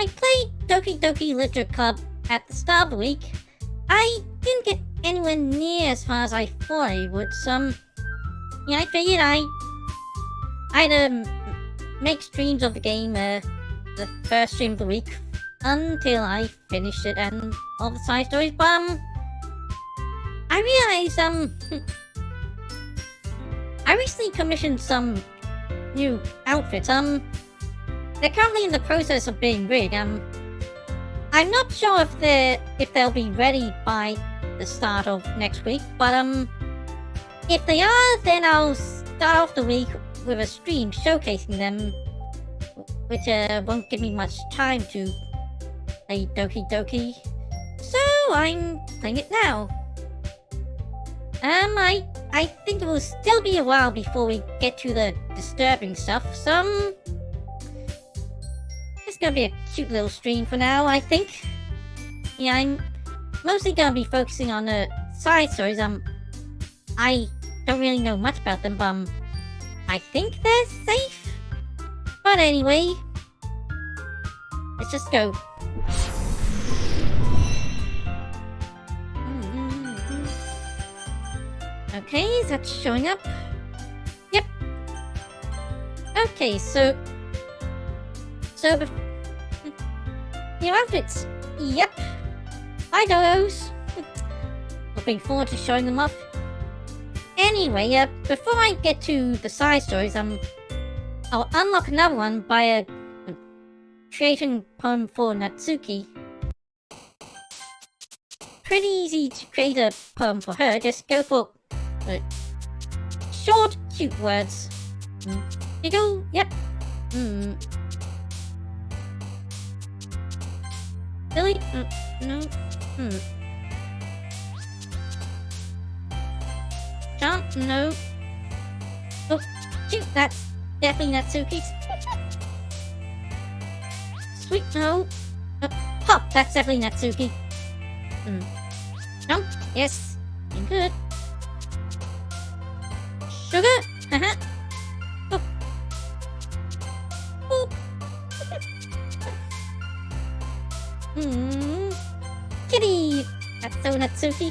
I played Doki Doki Literature Club at the start of the week, I didn't get anywhere near as far as I thought I would, so yeah, I figured I'd make streams of the game the first stream of the week until I finished it and all the side stories, but I realized I recently commissioned some new outfits. They're currently in the process of being rigged. I'm not sure if they'll be ready by the start of next week, but if they are, then I'll start off the week with a stream showcasing them, which won't give me much time to play Doki Doki. So I'm playing it now. I think it will still be a while before we get to the disturbing stuff, so it's gonna be a cute little stream for now, I think. Yeah, I'm mostly gonna be focusing on the side stories. I don't really know much about them, but I think they're safe. But anyway, let's just go. Okay, that's showing up. Yep. Okay, so your outfits. Yep. I know those. Looking forward to showing them off. Anyway, before I get to the side stories, I'll unlock another one by creating a poem for Natsuki. Pretty easy to create a poem for her. Just go for short, cute words. You go. Yep. Really? No. Jump? No. Oh, shoot! That's definitely Natsuki's. Sweet. No. Hop! That's definitely Natsuki. Jump? Yes. You're good. Sugar? Haha. Oh. Oh. Kitty! That's so Natsuki.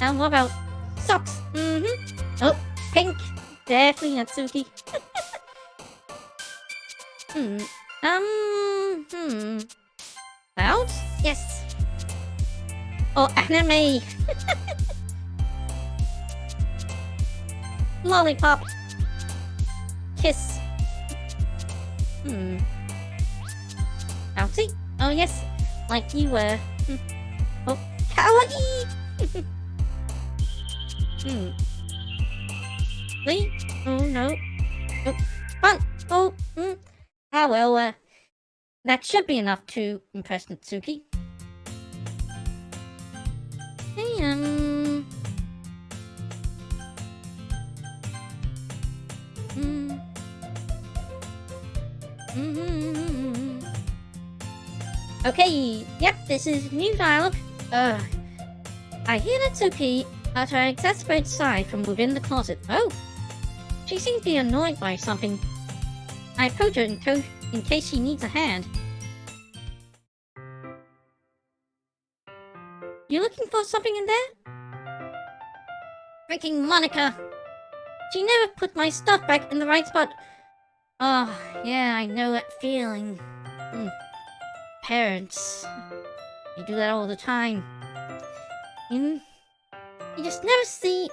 Now what about socks? Oh, pink. Definitely Natsuki. Clouds? Yes. Oh, anime. Lollipop. Kiss. Bouncy? Oh yes, like you were. Oh, kawaii! Wait. Oh no. Oh, fun. Oh, ah well, that should be enough to impress Natsuki. Hey, Okay, yep, this is new dialogue. I hear Natsuki utter an exasperated sigh from within the closet. Oh, she seems to be annoyed by something. I approach her in case she needs a hand. You looking for something in there? Freaking Monica! She never put my stuff back in the right spot. Oh, yeah, I know that feeling. Parents. They do that all the time. You just never see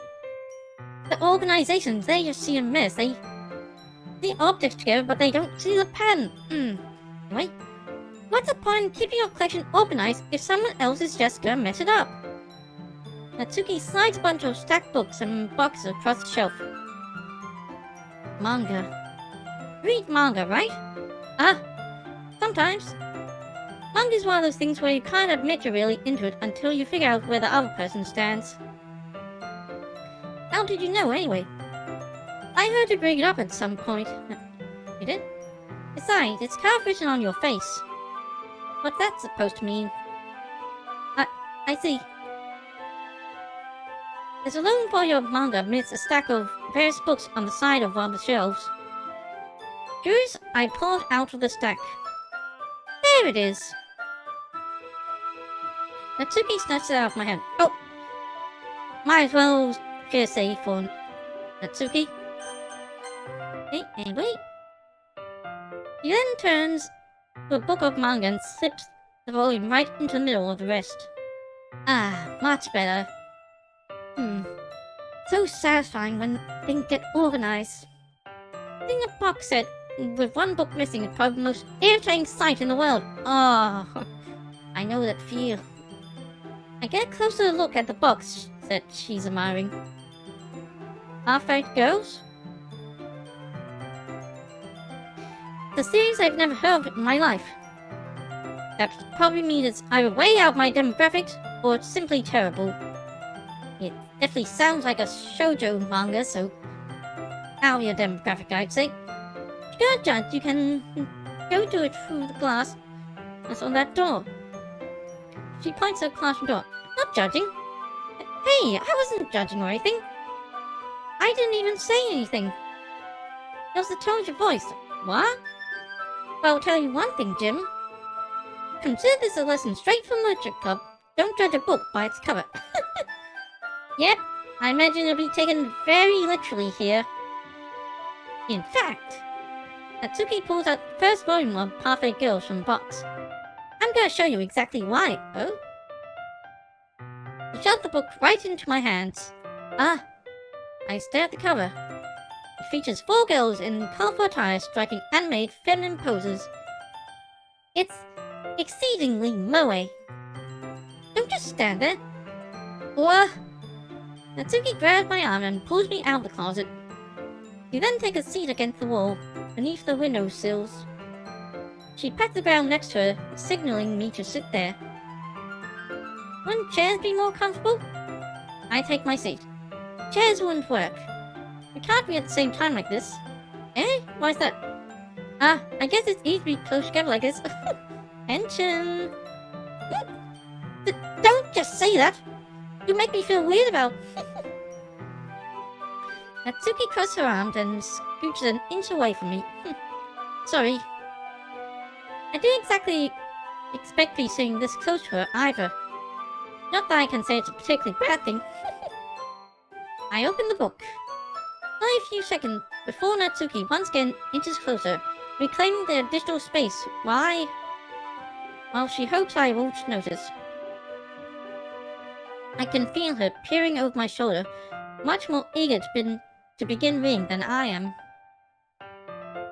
the organizations. They just see a mess. They see objects together, but they don't see the pattern. Wait. What's the point in keeping your collection organized if someone else is just gonna mess it up? Natsuki slides a bunch of stacked books and boxes across the shelf. Manga. Read manga, right? Sometimes. Manga is one of those things where you can't admit you're really into it until you figure out where the other person stands. How did you know, anyway? I heard you bring it up at some point. You did? Besides, it's carved written on your face. What's that supposed to mean? I see. There's a room for your manga amidst a stack of various books on the side of one of the shelves. Curious, I pulled out of the stack. There it is. Natsuki snatched it out of my hand. Oh! Might as well share safe for Natsuki. Hey, wait. He then turns to a book of manga and slips the volume right into the middle of the rest. Ah, much better. So satisfying when things get organized. Seeing a box set with one book missing is probably the most irritating sight in the world. Oh, I know that feel. I get a closer look at the box that she's admiring. Half-Baked Girls? The series I've never heard of in my life. That probably means it's either way out my demographics or it's simply terrible. It definitely sounds like a shoujo manga, so out of your demographic, I'd say. If you're a judge, you can go to it through the glass that's on that door. She points at the classroom door. Not judging. Hey, I wasn't judging or anything. I didn't even say anything. It was the tone of your voice. What? Well, I'll tell you one thing, Jim. Consider this a lesson straight from Literature Club. Don't judge a book by its cover. Yep, I imagine it'll be taken very literally here. In fact, Natsuki pulls out the first volume of Half-Baked Girls from the box. I'm gonna show you exactly why, oh? She shoved the book right into my hands. I stare at the cover. It features 4 girls in colorful attire striking animated feminine poses. It's exceedingly moe. Don't just stand there. What? Natsuki grabs my arm and pulls me out of the closet. We then take a seat against the wall, beneath the window sills. She pats the ground next to her, signaling me to sit there. Wouldn't chairs be more comfortable? I take my seat. Chairs wouldn't work. We can't be at the same time like this. Eh? Why's that? I guess it's easy to be close together like this. Tension. Don't just say that. You make me feel weird about. Natsuki crosses her arms and scooches an inch away from me. Sorry. I didn't exactly expect to be sitting this close to her either. Not that I can say it's a particularly bad thing. I open the book. Only a few seconds before Natsuki once again inches closer, reclaiming the additional space while she hopes I won't notice. I can feel her peering over my shoulder, much more eager to begin reading than I am.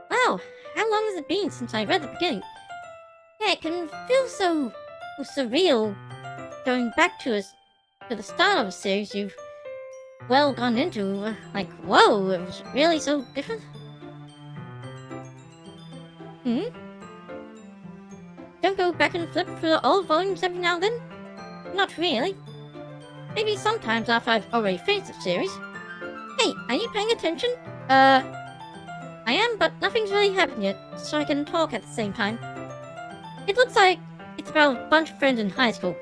Wow, how long has it been since I read the beginning? Yeah, it can feel so surreal going back to the start of a series you've well gone into. Like, whoa, it was really so different? Don't go back and flip through the old volumes every now and then? Not really. Maybe sometimes after I've already finished the series. Hey, are you paying attention? I am, but nothing's really happened yet, so I can talk at the same time. It looks like it's about a bunch of friends in high school.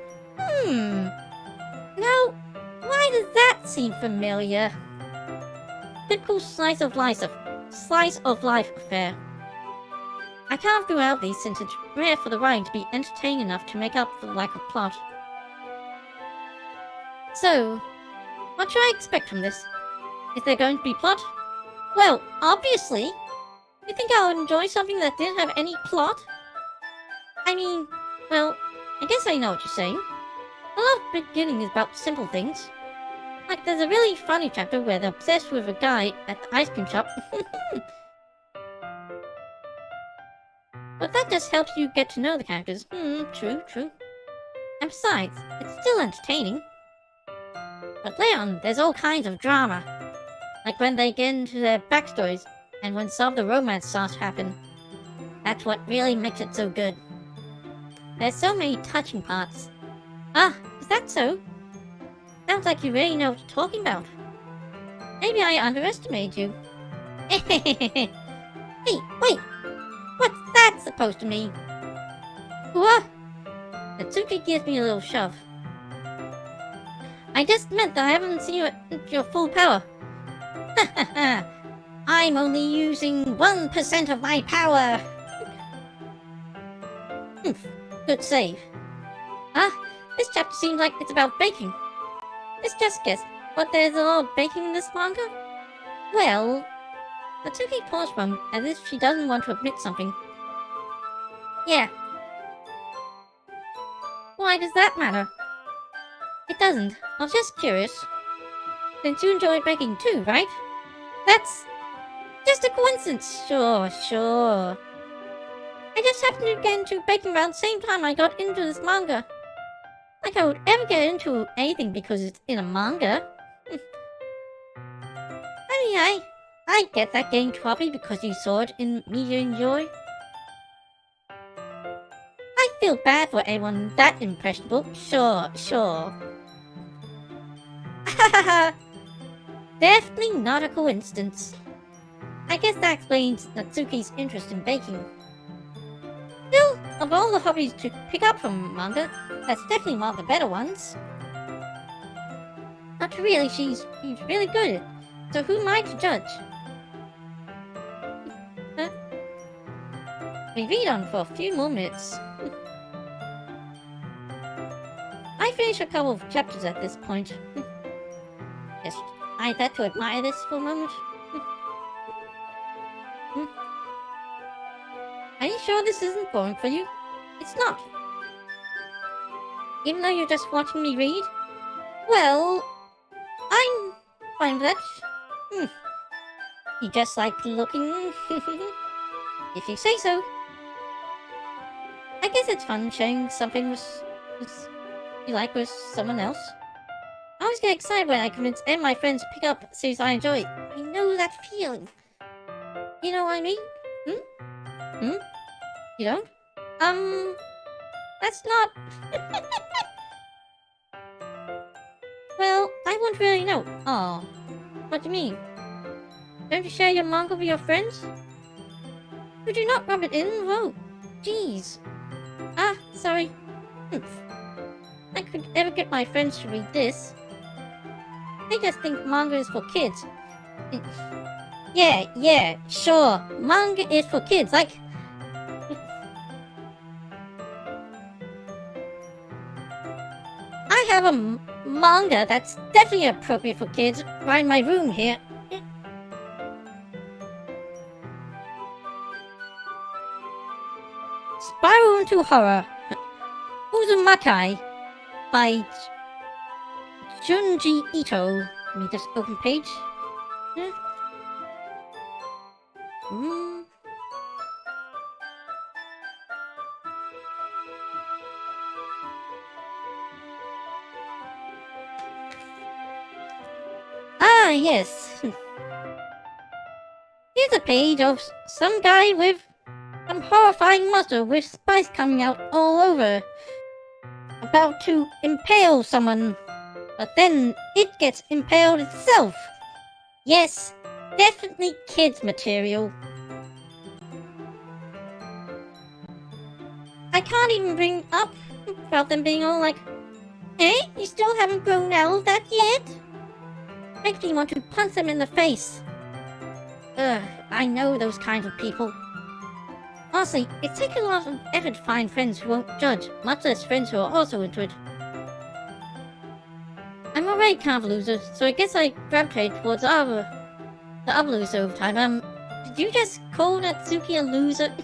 Now, why does that seem familiar? Typical slice of life affair. I carved throughout these since it's rare for the writing to be entertaining enough to make up for the lack of plot. So, what should I expect from this? Is there going to be plot? Well, obviously. You think I would enjoy something that didn't have any plot? I mean, well, I guess I know what you're saying. A lot of beginning is about simple things. Like, there's a really funny chapter where they're obsessed with a guy at the ice cream shop. But that just helps you get to know the characters. True. And besides, it's still entertaining. But later on, there's all kinds of drama. Like when they get into their backstories, and when some of the romance starts to happen. That's what really makes it so good. There's so many touching parts. Is that so? Sounds like you really know what you're talking about. Maybe I underestimated you. Hey, wait! What's that supposed to mean? What? Natsuki gives me a little shove. I just meant that I haven't seen you at your full power. I'm only using 1% of my power. Humph, good save. Ah, this chapter seems like it's about baking. Let's just guess, but there's a lot of baking in this manga? Well, Natsuki paused for a moment as if she doesn't want to admit something. Yeah. Why does that matter? It doesn't. I was just curious. Since you enjoy baking too, right? That's just a coincidence. Sure. I just happened to get into baking around the same time I got into this manga. Like I would ever get into anything because it's in a manga. I get that getting coffee because you saw it in Media Enjoy. I feel bad for anyone that impressionable. Sure. Definitely not a coincidence. I guess that explains Natsuki's interest in baking. Still, of all the hobbies to pick up from manga, that's definitely one of the better ones. Not really, she's really good at it, so who am I to judge? We read on for a few more minutes. I finished a couple of chapters at this point. Yes, I had to admire this for a moment. Are you sure this isn't boring for you? It's not. Even though you're just watching me read? Well, I'm fine with that. You just like looking. If you say so. I guess it's fun sharing something with you like with someone else. I always get excited when I convince any of my friends to pick up series I enjoy. I know that feeling. You know what I mean? You don't? That's not... Well, I won't really know. Oh, what do you mean? Don't you share your manga with your friends? Could you not rub it in? Whoa, jeez. Ah, sorry. I could ever get my friends to read this. They just think manga is for kids. Yeah, sure. Manga is for kids, like... I have a manga that's definitely appropriate for kids right in my room here. Spiral into Horror. Uzumaki by Junji Ito. Let me just open page. Ah, yes. Here's a page of some guy with some horrifying monster with spice coming out all over. About to impale someone. But then it gets impaled itself. Yes, definitely kids material. I can't even bring up about them being all like, "Hey, you still haven't grown out of that yet?" Makes me want to punch them in the face. Ugh, I know those kinds of people. Honestly, it takes a lot of effort to find friends who won't judge, much less friends who are also into it. I'm already kind of a loser, so I guess I gravitate towards the other loser over time. Did you just call Natsuki a loser?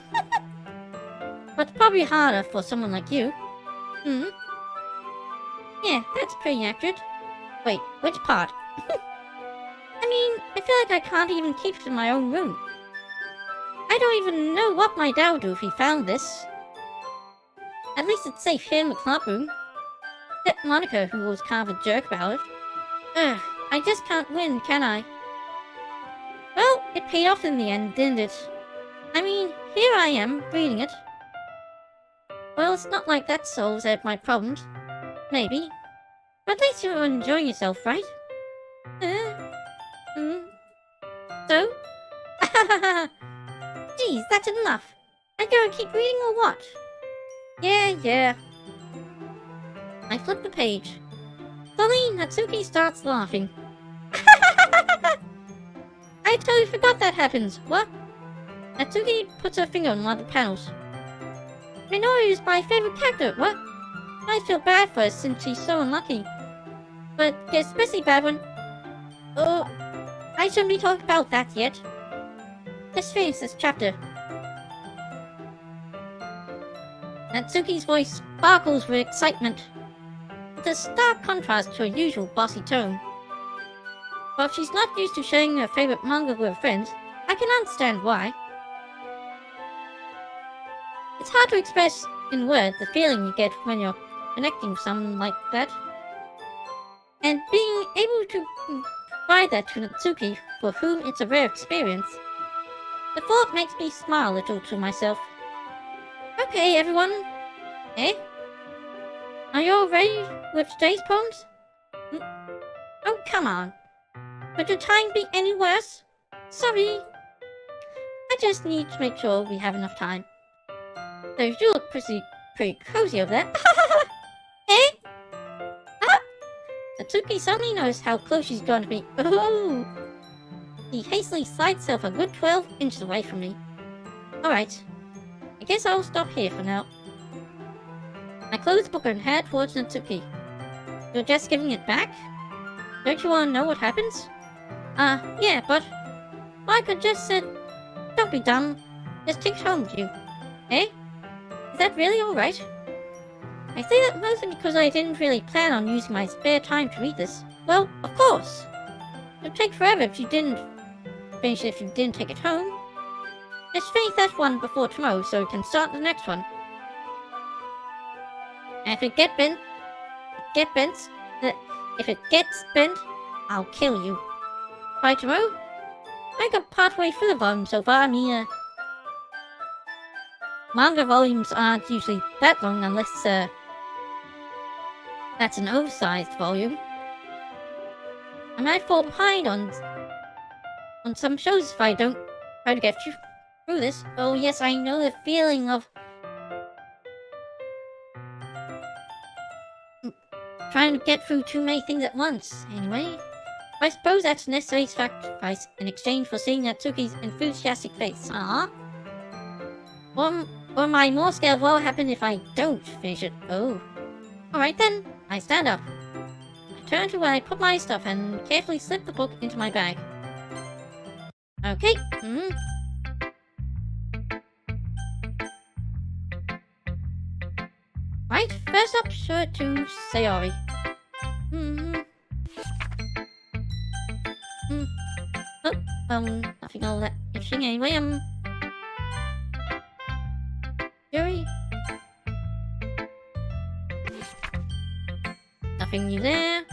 But probably harder for someone like you. Yeah, that's pretty accurate. Wait, which part? I mean, I feel like I can't even keep it in my own room. I don't even know what my dad would do if he found this. At least it's safe here in the club room. Except Monica, who was kind of a jerk about it. Ugh, I just can't win, can I? Well, it paid off in the end, didn't it? I mean, here I am, reading it. Well, it's not like that solves any of my problems. Maybe. But at least you're enjoying yourself, right? So? Geez, that's enough. I gotta keep reading or what? Yeah. I flip the page. Suddenly, Natsuki starts laughing. I totally forgot that happens. What? Natsuki puts her finger on one of the panels. Minoru is my favorite character. What? I feel bad for her since she's so unlucky. But it's especially bad when... Oh, I shouldn't be talking about that yet. Let's finish this chapter. Natsuki's voice sparkles with excitement. It's a stark contrast to her usual bossy tone. But if she's not used to sharing her favorite manga with her friends, I can understand why. It's hard to express in words the feeling you get when you're connecting with someone like that. And being able to provide that to Natsuki, for whom it's a rare experience, the thought makes me smile a little to myself. Okay, everyone. Eh? Are you all ready with today's poems? Oh, come on. Could your time be any worse? Sorry. I just need to make sure we have enough time. Though you look pretty cozy over there. Eh? Ah! Natsuki suddenly knows how close she's going to be. Oh! He hastily slides himself a good 12 inches away from me. Alright. I guess I'll stop here for now. I close the book and head towards Natsuki. You're just giving it back? Don't you want to know what happens? Yeah, but... I could just said... Don't be dumb. Just take it home with you. Eh? Is that really alright? I say that mostly because I didn't really plan on using my spare time to read this. Well, of course. It would take forever if you didn't finish it if you didn't take it home. Let's finish that one before tomorrow so we can start the next one. And if it gets bent, I'll kill you. By tomorrow? I got partway through the volume so far. Manga volumes aren't usually that long unless, that's an oversized volume. I might fall behind on some shows if I don't try to get through this. Oh yes, I know the feeling of trying to get through too many things at once. Anyway, I suppose that's a necessary sacrifice in exchange for seeing Natsuki's enthusiastic face. Or my more scared what will happen if I don't finish it. Oh. Alright then, I stand up. I turn to where I put my stuff and carefully slip the book into my bag. Okay, Right, first up, sure to Sayori. Nothing all that interesting anyway, Yuri? Nothing new there.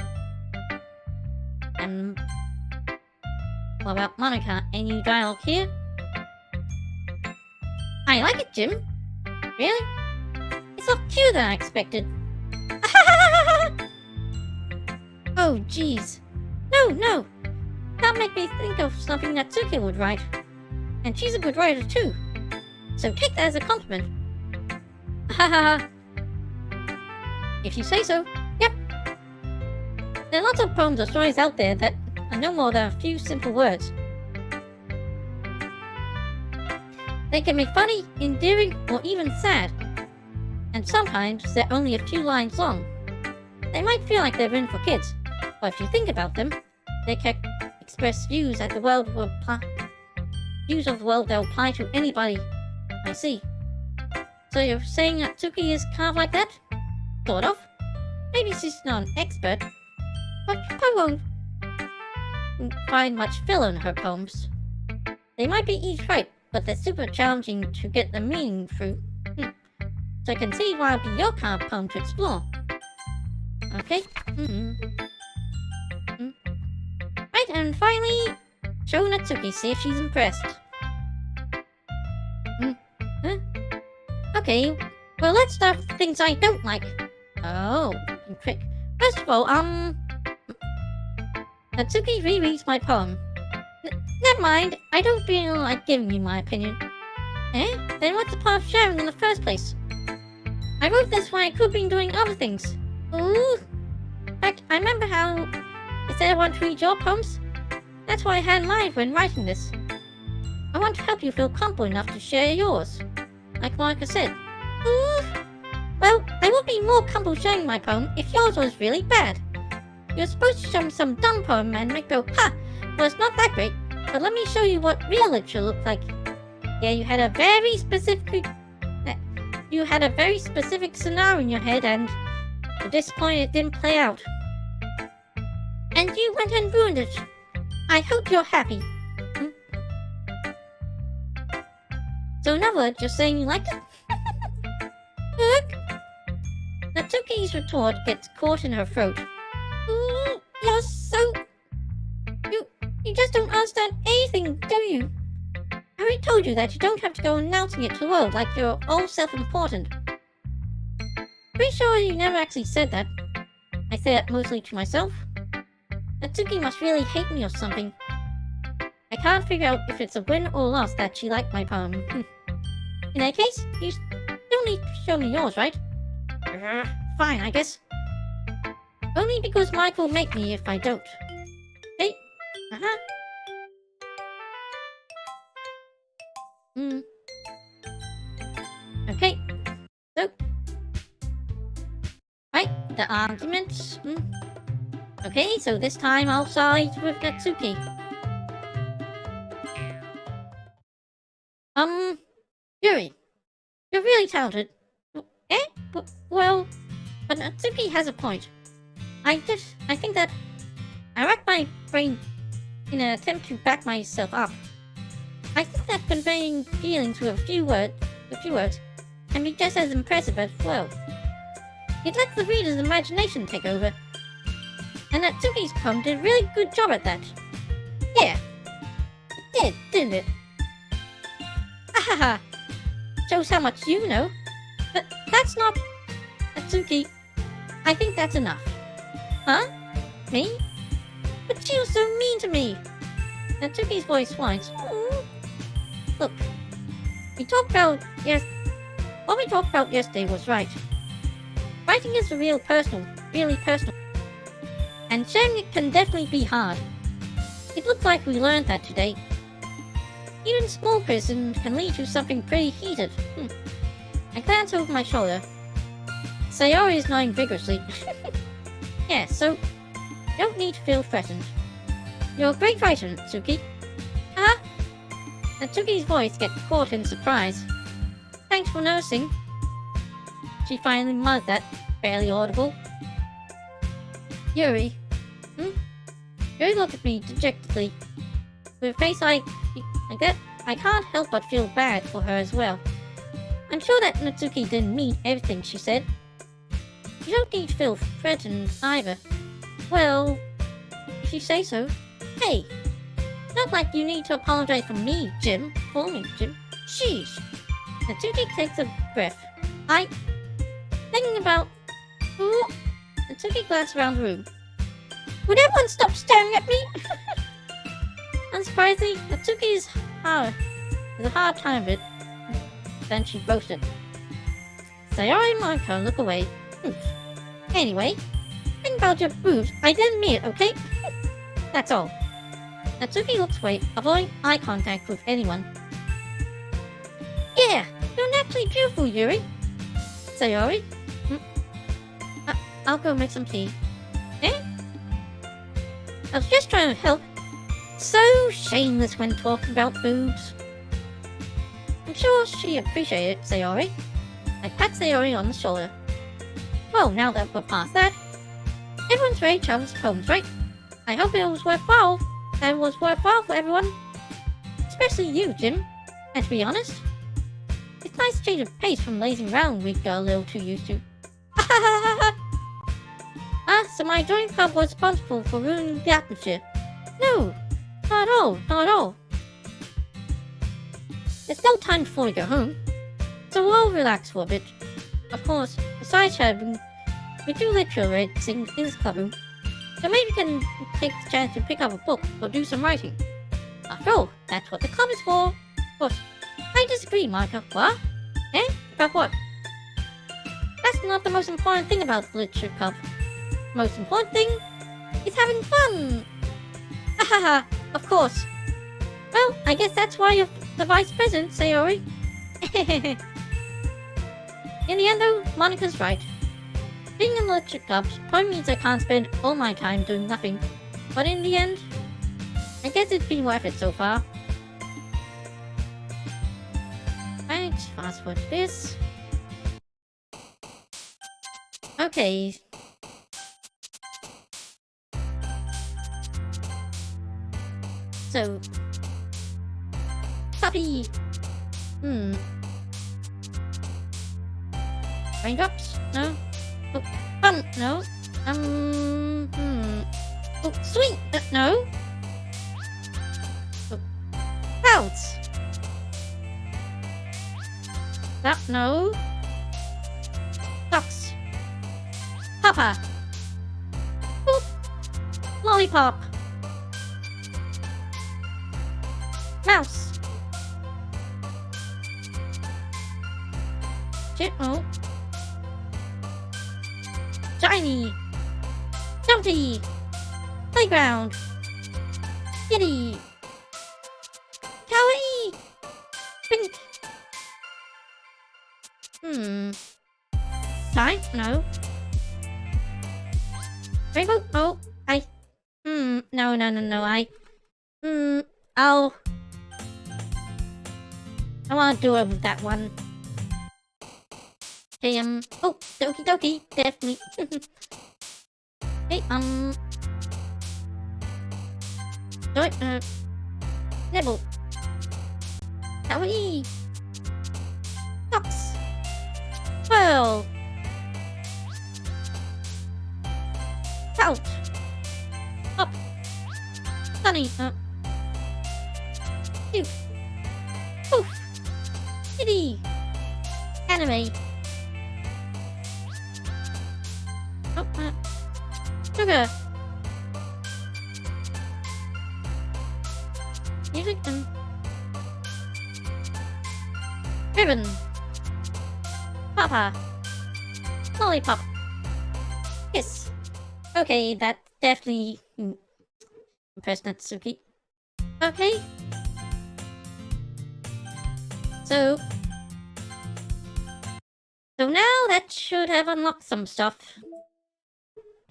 What about Monica? Any dialogue here? I like it, Jim. Really? It's a lot cuter than I expected. Oh, jeez. No. That make me think of something Natsuki would write. And she's a good writer, too. So take that as a compliment. If you say so, yep. There are lots of poems or stories out there that are no more than a few simple words. They can be funny, endearing, or even sad. And sometimes they're only a few lines long. They might feel like they're written for kids, but if you think about them, they can express views of the world that will apply to anybody. I see. So you're saying Natsuki is kind of like that? Sort of. Maybe she's not an expert, but you probably won't find much filler in her poems. They might be each right, but they're super challenging to get the meaning through. So I can see why it'd be your kind of poem to explore. Okay. Right, and finally, show Natsuki, see if she's impressed. Okay, well let's start with things I don't like. Oh, trick. First of all, Natsuki rereads my poem. Never mind, I don't feel like giving you my opinion. Eh? Then what's the point of sharing in the first place? I wrote this when I could have been doing other things. Ooh. In fact, I remember how you said I want to read your poems. That's what I had in mind when writing this. I want to help you feel comfortable enough to share yours. Like Monica said, Ooh. Well, I would be more comfortable sharing my poem if yours was really bad. You're supposed to show me some dumb poem and make go, ha! Well, it's not that great, but let me show you what real literature looks like. Yeah, you had a very specific scenario in your head, and you're disappointed it didn't play out. And you went and ruined it. I hope you're happy. So in other words, you're saying you liked it? Look! Natsuki's retort gets caught in her throat. Ooh, you're so... You just don't understand anything, do you? I already told you that you don't have to go announcing it to the world like you're all self-important. Pretty sure you never actually said that. I say that mostly to myself. Natsuki must really hate me or something. I can't figure out if it's a win or loss that she liked my poem. In that case, you still need to show me yours, right? Fine, I guess. Only because Mike will make me if I don't. Hey? Okay. So. Right, the argument. Okay, so this time I'll side with Natsuki. Yuri, you're really talented. Eh? Well, but Natsuki has a point. I think that I racked my brain in an attempt to back myself up. I think that conveying feelings with a few words can be just as impressive as well. It lets the reader's imagination take over. And Natsuki's poem did a really good job at that. Yeah, it did, didn't it? Ahaha! Shows how much you know. But that's not... Natsuki, I think that's enough. Huh? Me? But she was so mean to me! Natsuki's voice whines. Look, what we talked about yesterday was right. Writing is really personal. And sharing it can definitely be hard. It looks like we learned that today. Even small criticism can lead to something pretty heated. I glance over my shoulder. Sayori is nodding vigorously. Yeah, so you don't need to feel threatened. You're a great writer, Natsuki. Huh? Natsuki's voice gets caught in surprise. Thanks for noticing. She finally muttered that, barely audible. Yuri. Yuri looked at me dejectedly. With a face like that, I can't help but feel bad for her as well. I'm sure that Natsuki didn't mean everything she said. You don't need to feel threatened either. Well, if you say so. Hey, not like you need to apologize for me, Jim. For me, Jim. Sheesh. Natsuki takes a breath. Thinking about... Ooh. Natsuki glanced around the room. Would everyone stop staring at me? Unsurprisingly, Natsuki has a hard time of it. Then she boasted. Sayori and Monika look away. Anyway, think about your boobs. I didn't mean it, okay? That's all. Natsuki looks away, avoiding eye contact with anyone. Yeah, you're naturally beautiful, Yuri. Sayori? I'll go make some tea. Eh? I was just trying to help. So shameless when talking about boobs. I'm sure she appreciated it, Sayori. I pat Sayori on the shoulder. Well, now that we're past that, everyone's ready to travel poems, right? I hope it was worthwhile. That it was worthwhile for everyone. Especially you, Jim. And to be honest, it's nice change of pace from lazing around we got a little too used to. So my joint club was responsible for ruining the atmosphere. No, not at all. There's no time before we go home, so we'll relax for a bit. Of course, besides having, we do literature reading in this club room, so maybe we can take the chance to pick up a book or do some writing. After all, that's what the club is for. Of course, I disagree, Monika. What? Eh? About what? That's not the most important thing about the literature club. The most important thing is having fun. Ahaha, of course. Well, I guess that's why you're the vice president, Sayori. In the end, though, Monica's right. Being in the electric club probably means I can't spend all my time doing nothing. But in the end, I guess it's been worth it so far. Right, fast forward this. Okay. So... Puppy! Raindrops? No? Oh, fun? No? Oh, sweet! No? Oh, clouds! That, no? Ducks! Papa! Boop! Lollipop! Mouse! Oh. Shiny! Jumpy! Playground! Kitty! Kawaii! Pink! Time? No. Rainbow? Oh, no, I wanna do it with that one. Okay, oh, Doki Doki, definitely. Hey, joy, nibble. Kawaii. Ducks. Well. Out. Up. Sunny, Poof. Poof. Kitty. Anime. Oh, sugar. Music and... Ribbon. Papa. Lollipop. Kiss. Okay, that definitely... impressed Natsuki. Okay. So now that should have unlocked some stuff.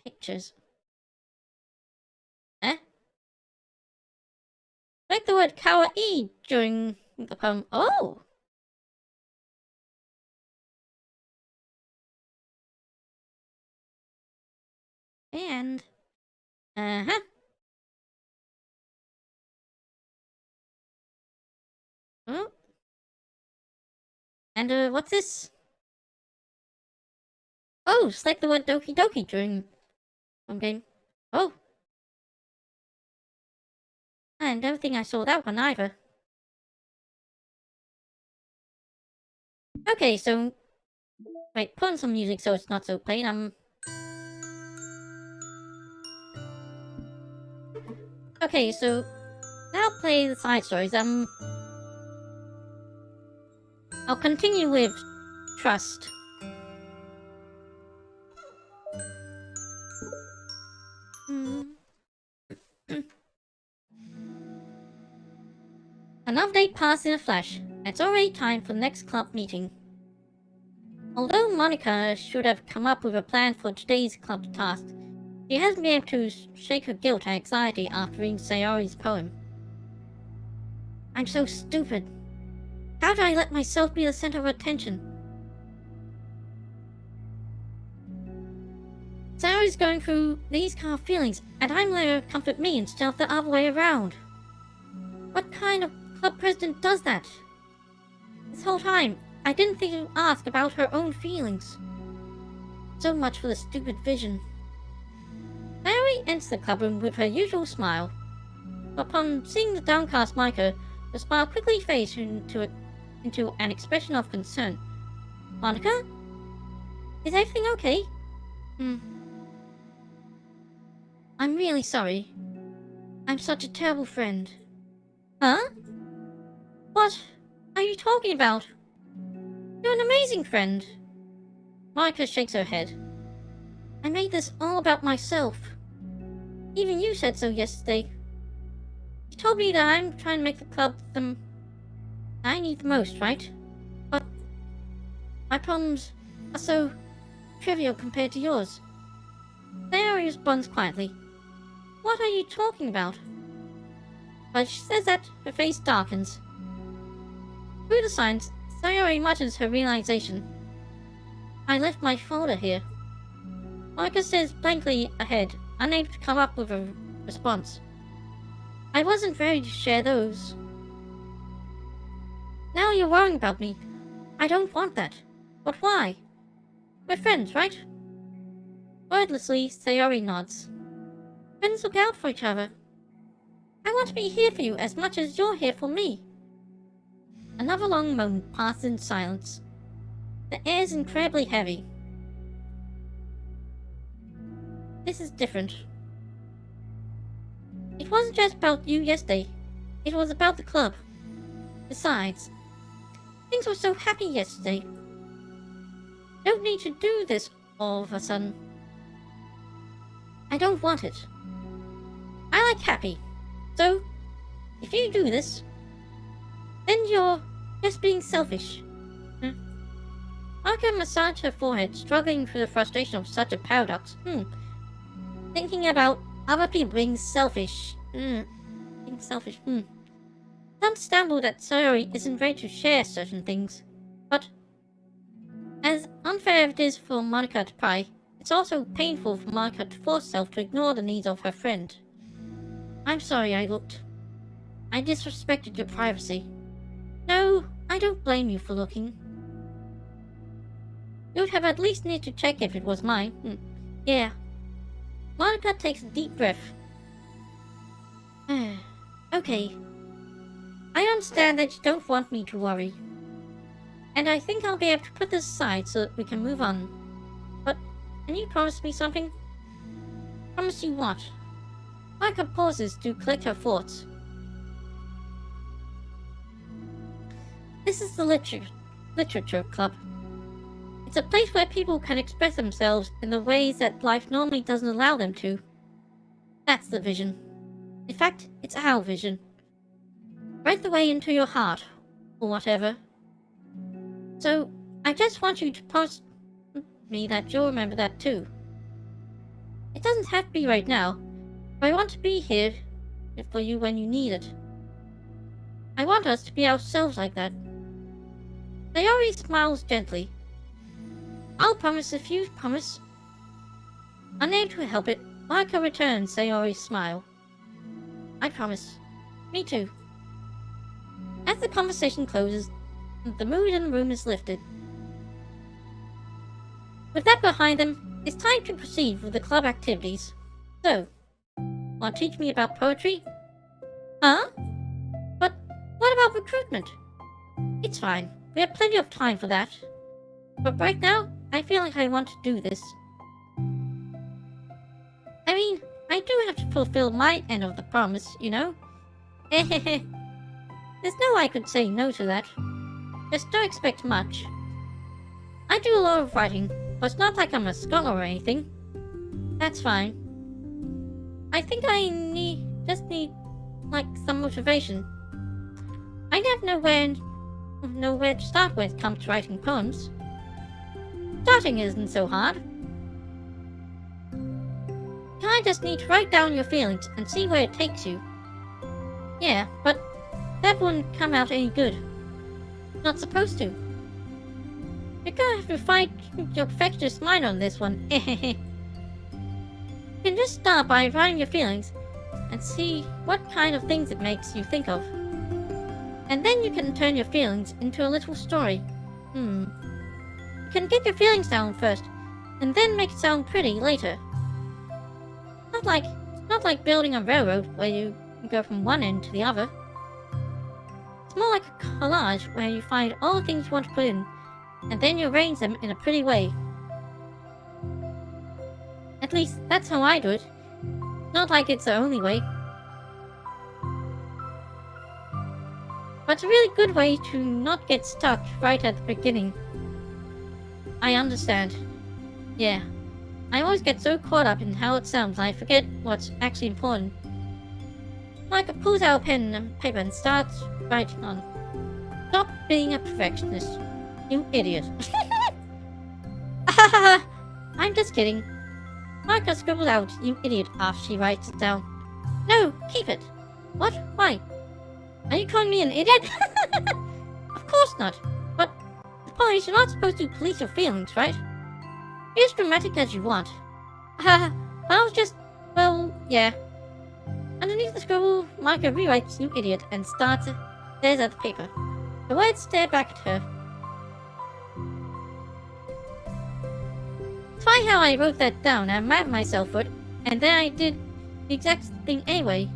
Pictures. Eh? Like the word kawaii during the poem. Oh! And... Uh-huh. Oh. And, what's this? Oh, it's like the word Doki Doki during some game. Oh. I don't think I saw that one either. Okay, so... Wait, put on some music so it's not so plain, Okay, so... Now play the side stories, I'll continue with Trust. Another day passed in a flash. It's already time for the next club meeting. Although Monica should have come up with a plan for today's club task, she hasn't been able to shake her guilt and anxiety after reading Sayori's poem. I'm so stupid. How did I let myself be the center of attention? Sayori's going through these kind of feelings, and I'm there to comfort me instead of the other way around. What kind of club president does that? This whole time, I didn't think to ask about her own feelings. So much for the stupid vision. Sayori enters the clubroom with her usual smile. Upon seeing the downcast Micah, the smile quickly fades into an expression of concern. Monica? Is everything okay? I'm really sorry. I'm such a terrible friend. Huh? What are you talking about? You're an amazing friend. Monica shakes her head. I made this all about myself. Even you said so yesterday. You told me that I'm trying to make the club I need the most, right? But my problems are so trivial compared to yours. Sayori responds quietly. What are you talking about? But she says that, her face darkens. Through the signs, Sayori mutters her realization. I left my folder here. Monika stares blankly ahead, unable to come up with a response. I wasn't ready to share those. Now you're worrying about me. I don't want that. But why? We're friends, right? Wordlessly, Sayori nods. Friends look out for each other. I want to be here for you as much as you're here for me. Another long moment passes in silence. The air is incredibly heavy. This is different. It wasn't just about you yesterday. It was about the club. Besides, things were so happy yesterday. Don't need to do this all of a sudden. I don't want it. I like happy. So, if you do this, then you're just being selfish. Monika massaged her forehead, struggling through the frustration of such a paradox. Thinking about other people being selfish. Being selfish. It's understandable that Sayori isn't ready to share certain things. But, as unfair it is for Monika to pry, it's also painful for Monika to force herself to ignore the needs of her friend. I'm sorry I disrespected your privacy. No, I don't blame you for looking. You'd have at least need to check if it was mine. Yeah. Monika takes a deep breath. Okay. I understand that you don't want me to worry. And I think I'll be able to put this aside so that we can move on. But, can you promise me something? Promise you what? Monika pauses to collect her thoughts. This is the literature club. It's a place where people can express themselves in the ways that life normally doesn't allow them to. That's the vision. In fact, it's our vision. Right the way into your heart, or whatever. So, I just want you to promise me that you'll remember that too. It doesn't have to be right now, but I want to be here for you when you need it. I want us to be ourselves like that. Sayori smiles gently. I'll promise if you promise. Unable to help it, Monika returns Sayori's smile. I promise. Me too. As the conversation closes, the mood in the room is lifted. With that behind them, it's time to proceed with the club activities. So, want to teach me about poetry? Huh? But what about recruitment? It's fine. We have plenty of time for that. But right now, I feel like I want to do this. I mean, I do have to fulfill my end of the promise, you know? There's no way I could say no to that. Just don't expect much. I do a lot of writing, but it's not like I'm a scholar or anything. That's fine. I think I just need, like, some motivation. I never know where to start when it comes to writing poems. Starting isn't so hard. I just need to write down your feelings and see where it takes you. Yeah, but that wouldn't come out any good. Not supposed to. You're gonna have to fight your perfectionist mind on this one. You can just start by writing your feelings and see what kind of things it makes you think of. And then you can turn your feelings into a little story. You can get your feelings down first, and then make it sound pretty later. It's not like building a railroad where you go from one end to the other. It's more like a collage where you find all the things you want to put in, and then you arrange them in a pretty way. At least, that's how I do it. Not like it's the only way. But it's a really good way to not get stuck right at the beginning. I understand. Yeah. I always get so caught up in how it sounds I forget what's actually important. Micah pulls out a pen and paper and starts writing on. Stop being a perfectionist. You idiot. Ha ha ha! I'm just kidding. Marka scribbled out, you idiot, after she writes it down. No, keep it. What? Why? Are you calling me an idiot? Of course not. But the point is, you're not supposed to police your feelings, right? Be as dramatic as you want. Haha, but I was just, well, yeah. Underneath the scribble, Marka rewrites you idiot and stares at the paper. The words stare back at her. It's funny how I wrote that down and mad myself for it, and then I did the exact thing anyway.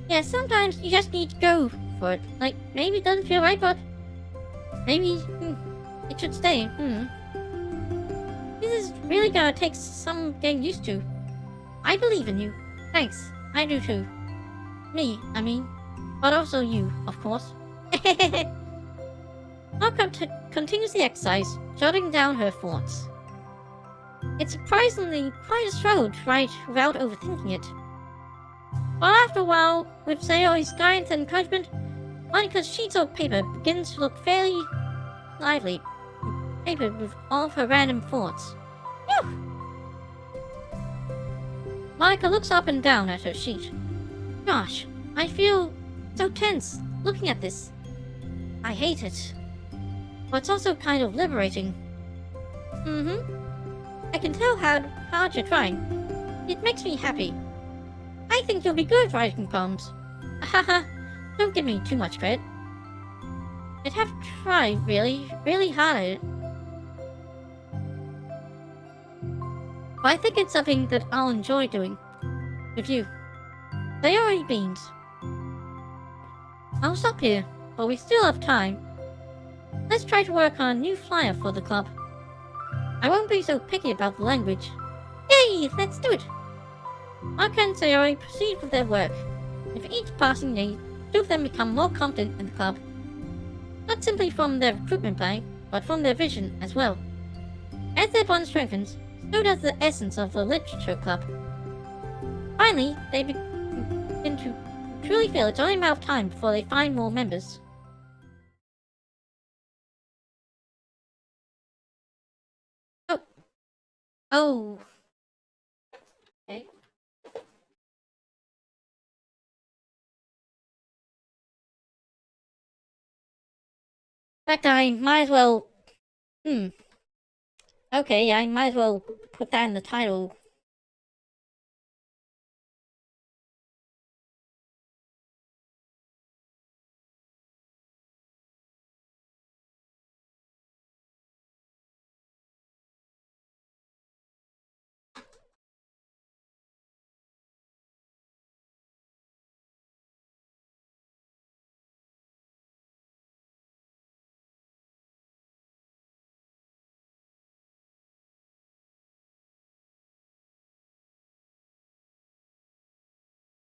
Yeah, sometimes you just need to go for it. Like, maybe it doesn't feel right, but maybe it should stay. This is really gonna take some getting used to. I believe in you. Thanks. I do too. Me, I mean. But also you, of course. Marka continues the exercise, jotting down her thoughts. It's surprisingly quite a struggle to write without overthinking it. But after a while, with Sayori's guidance and encouragement, Monika's sheets of paper begins to look fairly lively, papered with all of her random thoughts. Phew! Monika looks up and down at her sheet. Gosh, I feel so tense looking at this. I hate it. But it's also kind of liberating. I can tell how hard you're trying. It makes me happy. I think you'll be good at writing poems. Haha, don't give me too much credit. I'd have to try really hard at it. But I think it's something that I'll enjoy doing. With you. Sayori beams. I'll stop here, but we still have time. Let's try to work on a new flyer for the club. I won't be so picky about the language. Yay, let's do it! Marka and Sayori proceed with their work. With each passing day, two of them become more confident in the club. Not simply from their recruitment plan, but from their vision as well. As their bond strengthens, so does the essence of the literature club. Finally, they begin to truly feel it's only a matter of time before they find more members. Oh. Okay. In fact, I might as well... Okay, I might as well put that in the title.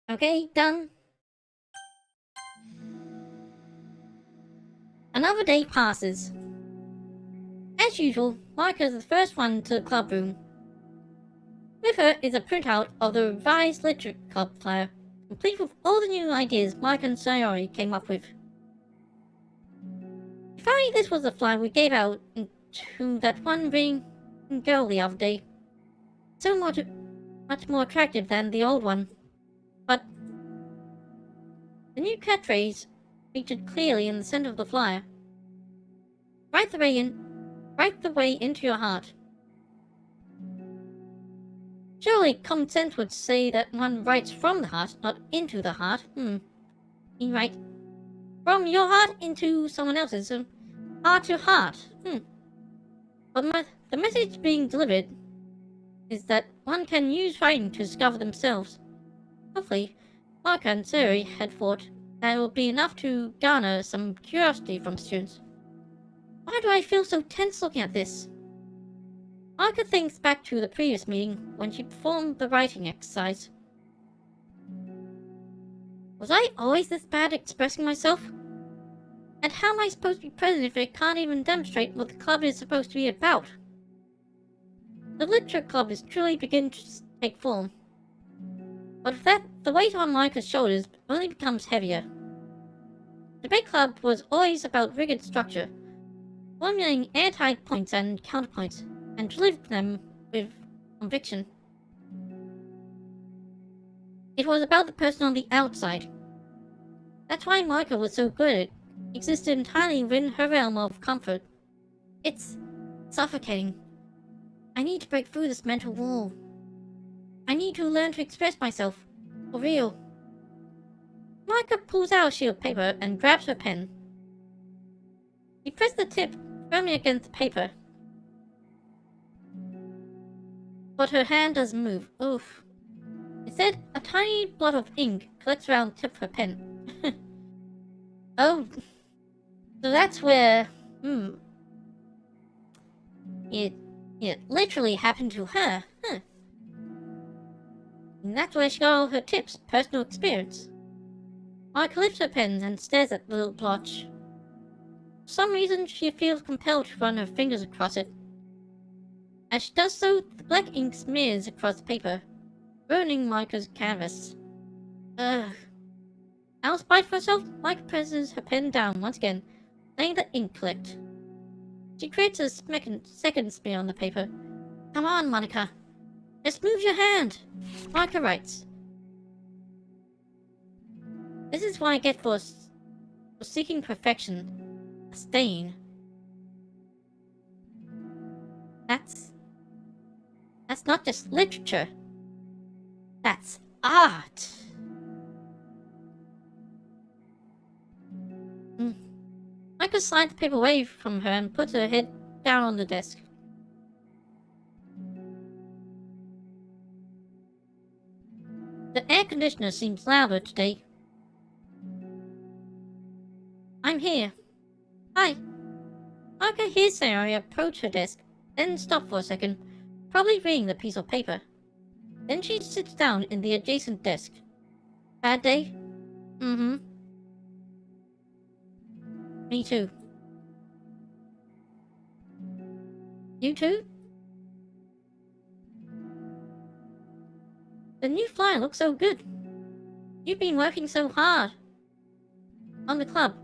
Okay, done. Another day passes. As usual, Marka is the first one to the club room. With her is a printout of the revised literature club flyer, complete with all the new ideas Marka and Sayori came up with. If only this was the flyer we gave out to that one ring girl the other day. So much more attractive than the old one. But the new catchphrase featured clearly in the center of the flyer. Write the way into your heart. Surely common sense would say that one writes from the heart, not into the heart. You write from your heart into someone else's, heart to heart. But the message being delivered is that one can use writing to discover themselves. Hopefully, Marka and Sayori had thought that it would be enough to garner some curiosity from students. Why do I feel so tense looking at this? Marka thinks back to the previous meeting when she performed the writing exercise. Was I always this bad at expressing myself? And how am I supposed to be president if I can't even demonstrate what the club is supposed to be about? The literature club is truly beginning to take form. But with that, the weight on Marka's shoulders only becomes heavier. The big club was always about rigid structure, formulating airtight points and counterpoints. and delivered them with conviction. It was about the person on the outside. That's why Monica was so good. It existed entirely within her realm of comfort. It's suffocating. I need to break through this mental wall. I need to learn to express myself. For real. Monica pulls out a sheet of paper and grabs her pen. She pressed the tip firmly against the paper. But her hand doesn't move. Oof. Instead, a tiny blot of ink collects around the tip of her pen. Oh, so that's where, it literally happened to her, huh? And that's where she got all her tips, personal experience. Monica lifts her pen and stares at the little blotch. For some reason, she feels compelled to run her fingers across it. As she does so, the black ink smears across the paper, ruining Monica's canvas. Ugh. Out spite for herself, Monica presses her pen down once again, letting the ink collect. She creates a second smear on the paper. Come on, Monica. Just move your hand. Monica writes. This is what I get for seeking perfection. A stain. That's not just literature. That's art. Monica slides the paper away from her and puts her head down on the desk. The air conditioner seems louder today. I'm here. Hi. Monica hears Sayori approach her desk, then stop for a second, probably reading the piece of paper. Then she sits down in the adjacent desk. Bad day? Mm-hmm. Me too. You too? The new flyer looks so good. You've been working so hard. On the club.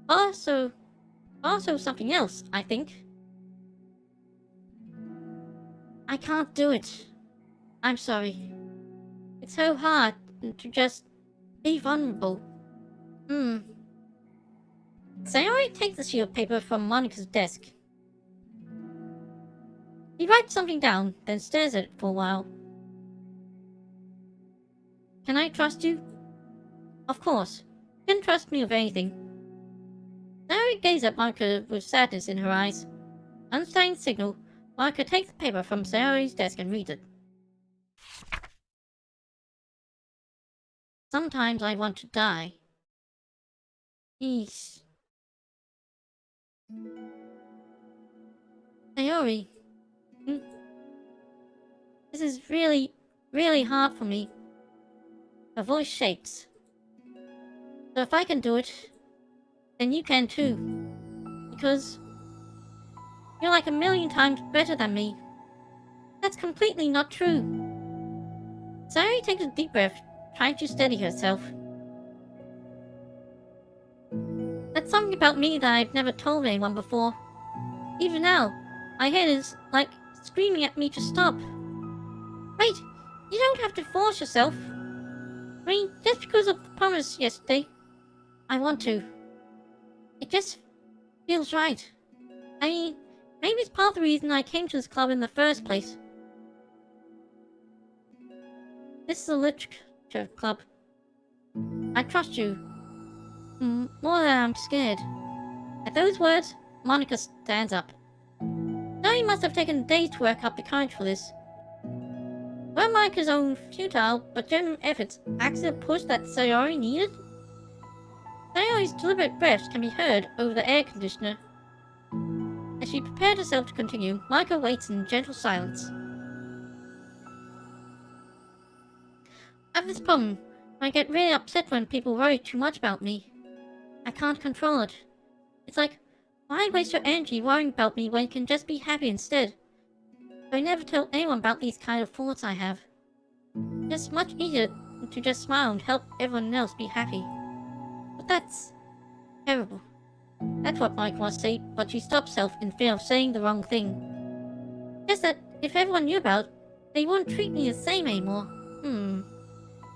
Also something else, I think. I can't do it. I'm sorry. It's so hard to just be vulnerable. Sayori takes the sheet of paper from Monica's desk. He writes something down, then stares at it for a while. Can I trust you? Of course. You can trust me with anything. Sayori gazes at Monica with sadness in her eyes. Understanding the signal, Monica takes the paper from Sayori's desk and reads it. Sometimes I want to die. Eesh. Sayori. This is really, really hard for me. Her voice shakes. So if I can do it, then you can too. Because you're like a million times better than me. That's completely not true. Sayori takes a deep breath, trying to steady herself. That's something about me that I've never told anyone before. Even now, my head is, like, screaming at me to stop. Wait, you don't have to force yourself. I mean, just because of the promise yesterday, I want to. It just feels right. I mean, maybe it's part of the reason I came to this club in the first place. This is a literature club. I trust you. More than I'm scared. At those words, Monica stands up. Sayori must have taken days to work up the courage for this. Were Monica's own futile but genuine efforts actually the push that Sayori needed? Sayori's deliberate breaths can be heard over the air conditioner. As she prepared herself to continue, Monica waits in gentle silence. I have this problem. I get really upset when people worry too much about me. I can't control it. It's like, why waste your energy worrying about me when you can just be happy instead? So I never tell anyone about these kind of thoughts I have. It's just much easier to just smile and help everyone else be happy. But that's terrible. That's what Mike wants to say, but she stops herself in fear of saying the wrong thing. Just that if everyone knew about, they wouldn't treat me the same anymore.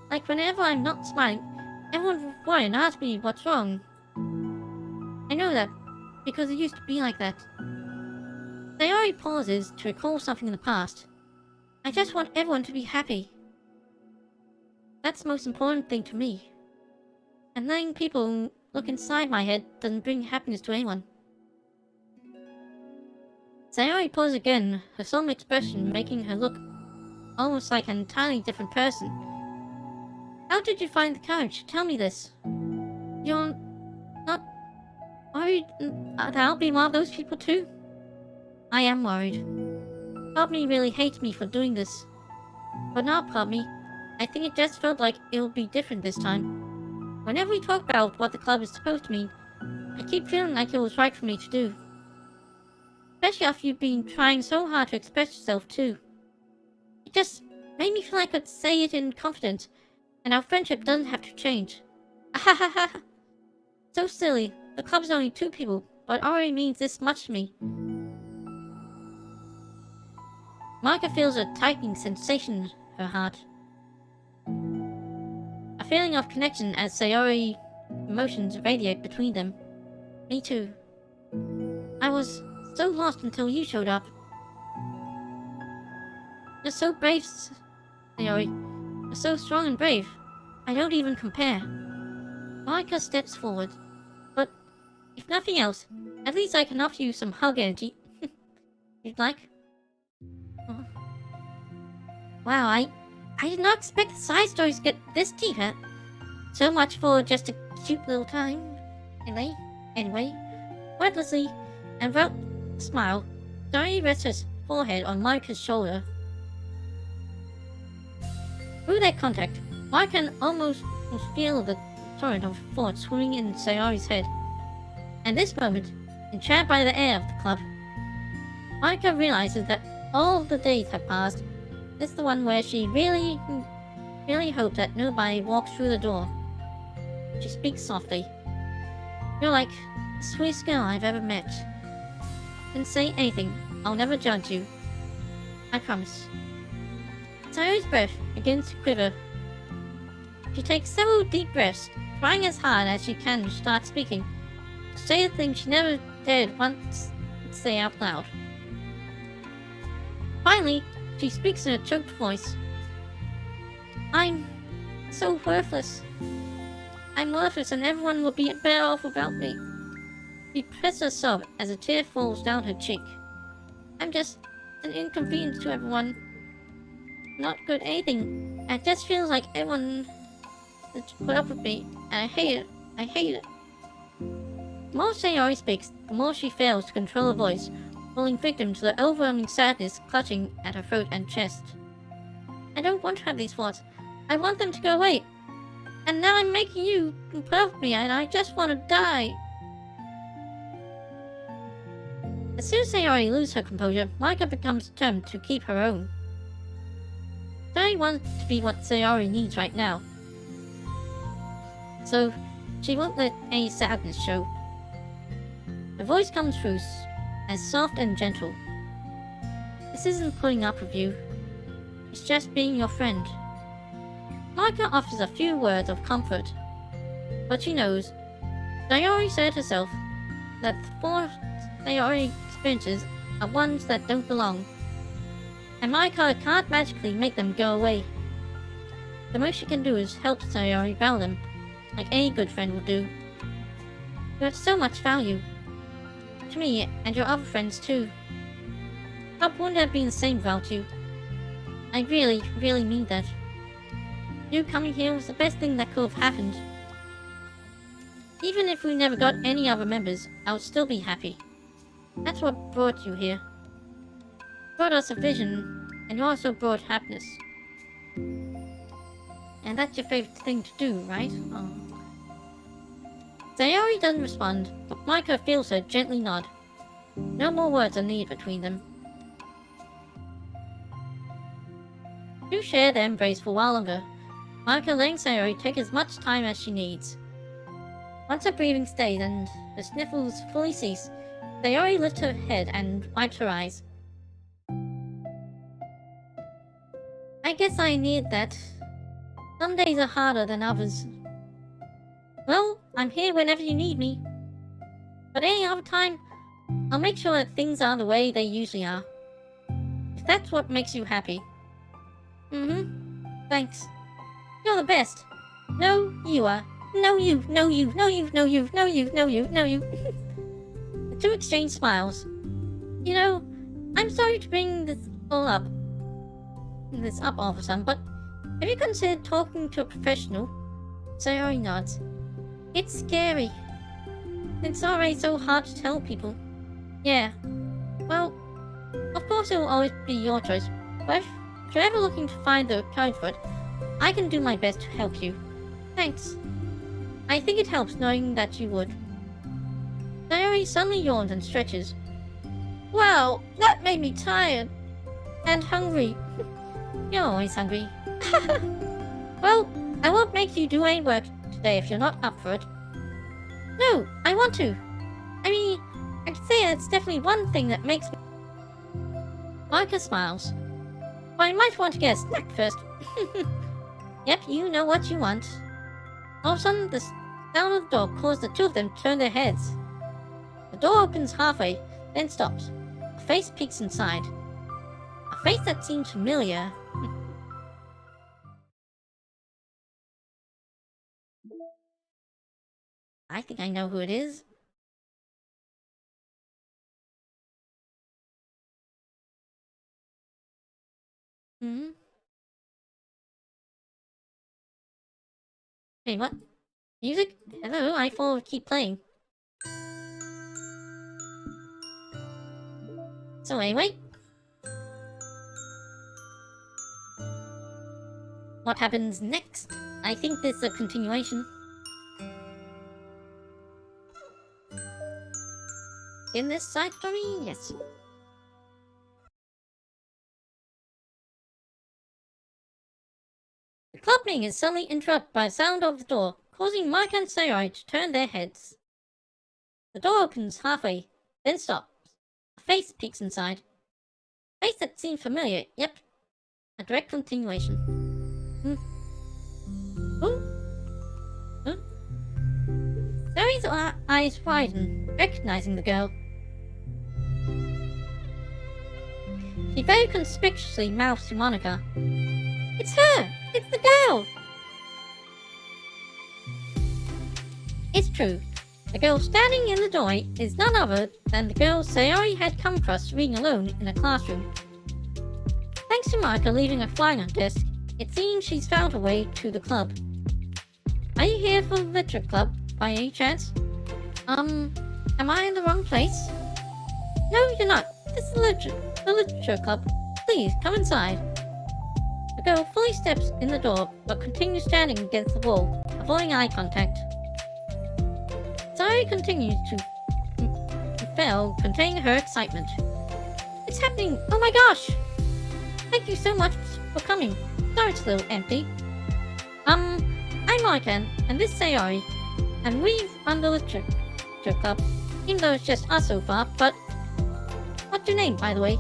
Like whenever I'm not smiling, everyone would worry and ask me what's wrong. I know that, because it used to be like that. Sayori pauses to recall something in the past. I just want everyone to be happy. That's the most important thing to me. And letting people look inside my head doesn't bring happiness to anyone. Sayori pauses again, her solemn expression making her look almost like an entirely different person. How did you find the courage to tell me this? You're not worried that I'll be one of those people too? I am worried. Part of me really hates me for doing this. But not part of me. I think it just felt like it would be different this time. Whenever we talk about what the club is supposed to mean, I keep feeling like it was right for me to do. Especially after you've been trying so hard to express yourself too. It just made me feel like I could say it in confidence, and our friendship doesn't have to change. Ahahaha! So silly. The club's only 2 people, but it already means this much to me. Marika feels a tightening sensation in her heart. A feeling of connection as Sayori emotions radiate between them. Me too. I was so lost until you showed up. You're so brave, Sayori. You're so strong and brave. I don't even compare. Marika steps forward. But, if nothing else, at least I can offer you some hug energy. You'd like? Oh. Wow, I did not expect the side stories to get this deep, huh? So much for just a cute little time. Anyway, wordlessly, and without a smile, Sayori rests her forehead on Marika's shoulder. Through their contact, Marika can almost feel the torrent of thoughts swimming in Sayori's head. And this moment, enchanted by the air of the club, Marika realizes that all of the days have passed. This is the one where she really hoped that nobody walks through the door. She speaks softly. You're like the sweetest girl I've ever met. Didn't say anything. I'll never judge you. I promise. Sayori's breath begins to quiver. She takes several deep breaths, trying as hard as she can to start speaking, to say the things she never dared once say out loud. Finally, she speaks in a choked voice. I'm so worthless. I'm worthless and everyone will be better off without me. She presses a sob as a tear falls down her cheek. I'm just an inconvenience to everyone. Not good at anything. It just feels like everyone has put up with me, and I hate it. I hate it. The more Sayori speaks, the more she fails to control her voice, falling victim to the overwhelming sadness clutching at her throat and chest. I don't want to have these thoughts. I want them to go away. And now I'm making you put up with me, and I just want to die. As soon as Sayori loses her composure, Marika becomes determined to keep her own. Sayori wants to be what Sayori needs right now. So, she won't let any sadness show. Her voice comes through as soft and gentle. This isn't putting up with you. It's just being your friend. Marika offers a few words of comfort. But she knows, Sayori said herself, that the 4 Sayori experiences are ones that don't belong. And Marika can't magically make them go away. The most she can do is help Sayori battle them, like any good friend will do. You have so much value. To me, and your other friends too. Club wouldn't have been the same without you. I really mean that. You coming here was the best thing that could have happened. Even if we never got any other members, I would still be happy. That's what brought you here. Brought us a vision, and you also brought happiness. And that's your favorite thing to do, right? Oh. Sayori doesn't respond, but Marika feels her gently nod. No more words are needed between them. You share their embrace for a while longer, Marika letting Sayori take as much time as she needs. Once her breathing stays and the sniffles fully cease, Sayori lifts her head and wipes her eyes. I guess I need that. Some days are harder than others. Well, I'm here whenever you need me. But any other time, I'll make sure that things are the way they usually are. If that's what makes you happy. Thanks. You're the best. No, you are. No, you. No, you. No, you. No, you. No, you. No, you. No, you. The two exchange smiles. You know, I'm sorry to bring this all up. All of a sudden, but have you considered talking to a professional? Sayori nods. It's scary. It's already so hard to tell people. Yeah. Well, of course it will always be your choice, but if you're ever looking to find the code for it, I can do my best to help you. Thanks. I think it helps knowing that you would. Sayori suddenly yawns and stretches. Well, that made me tired. And hungry. You're always hungry. Well, I won't make you do any work today if you're not up for it. No, I want to. I mean, I'd say that's definitely one thing that makes me... Monica smiles. But I might want to get a snack first. Yep, you know what you want. All of a sudden, the sound of the door caused the two of them to turn their heads. The door opens halfway, then stops. A face peeks inside. A face that seems familiar. I think I know who it is. Wait, what? Music? Hello, I thought it would keep playing. So anyway. What happens next? I think this is a continuation. In this side story, yes. The club meeting is suddenly interrupted by the sound of the door, causing Mike and Sayori to turn their heads. The door opens halfway, then stops. A face peeks inside. A face that seems familiar, yep. A direct continuation. Sayori's eyes widen, recognizing the girl. She very conspicuously mouths to Monica. It's her! It's the girl! It's true. The girl standing in the doorway is none other than the girl Sayori had come across reading alone in a classroom. Thanks to Monica leaving a flyer on her desk, it seems she's found her way to the club. Are you here for the literature club, by any chance? Am I in the wrong place? No, you're not. This is the literature club. Please, come inside. The girl fully steps in the door, but continues standing against the wall, avoiding eye contact. Sayori continues to fail, containing her excitement. It's happening! Oh my gosh! Thank you so much for coming. Sorry it's a little empty. I'm Monica, and this is Sayori, and we run the literature club, even though it's just us so far, but... What's your name, by the way?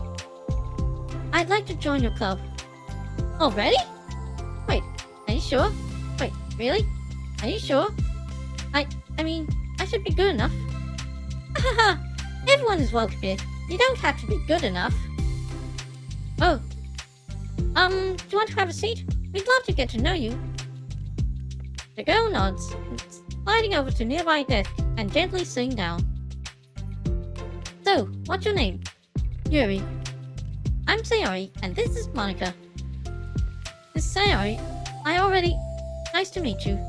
I'd like to join your club. Already? Wait, are you sure? Wait, really? Are you sure? I mean, I should be good enough. Haha, everyone is welcome here. You don't have to be good enough. Oh. Do you want to have a seat? We'd love to get to know you. The girl nods, sliding over to a nearby desk and gently sitting down. So, what's your name? Yuri. I'm Sayori, and this is Monica. This is Sayori. Nice to meet you.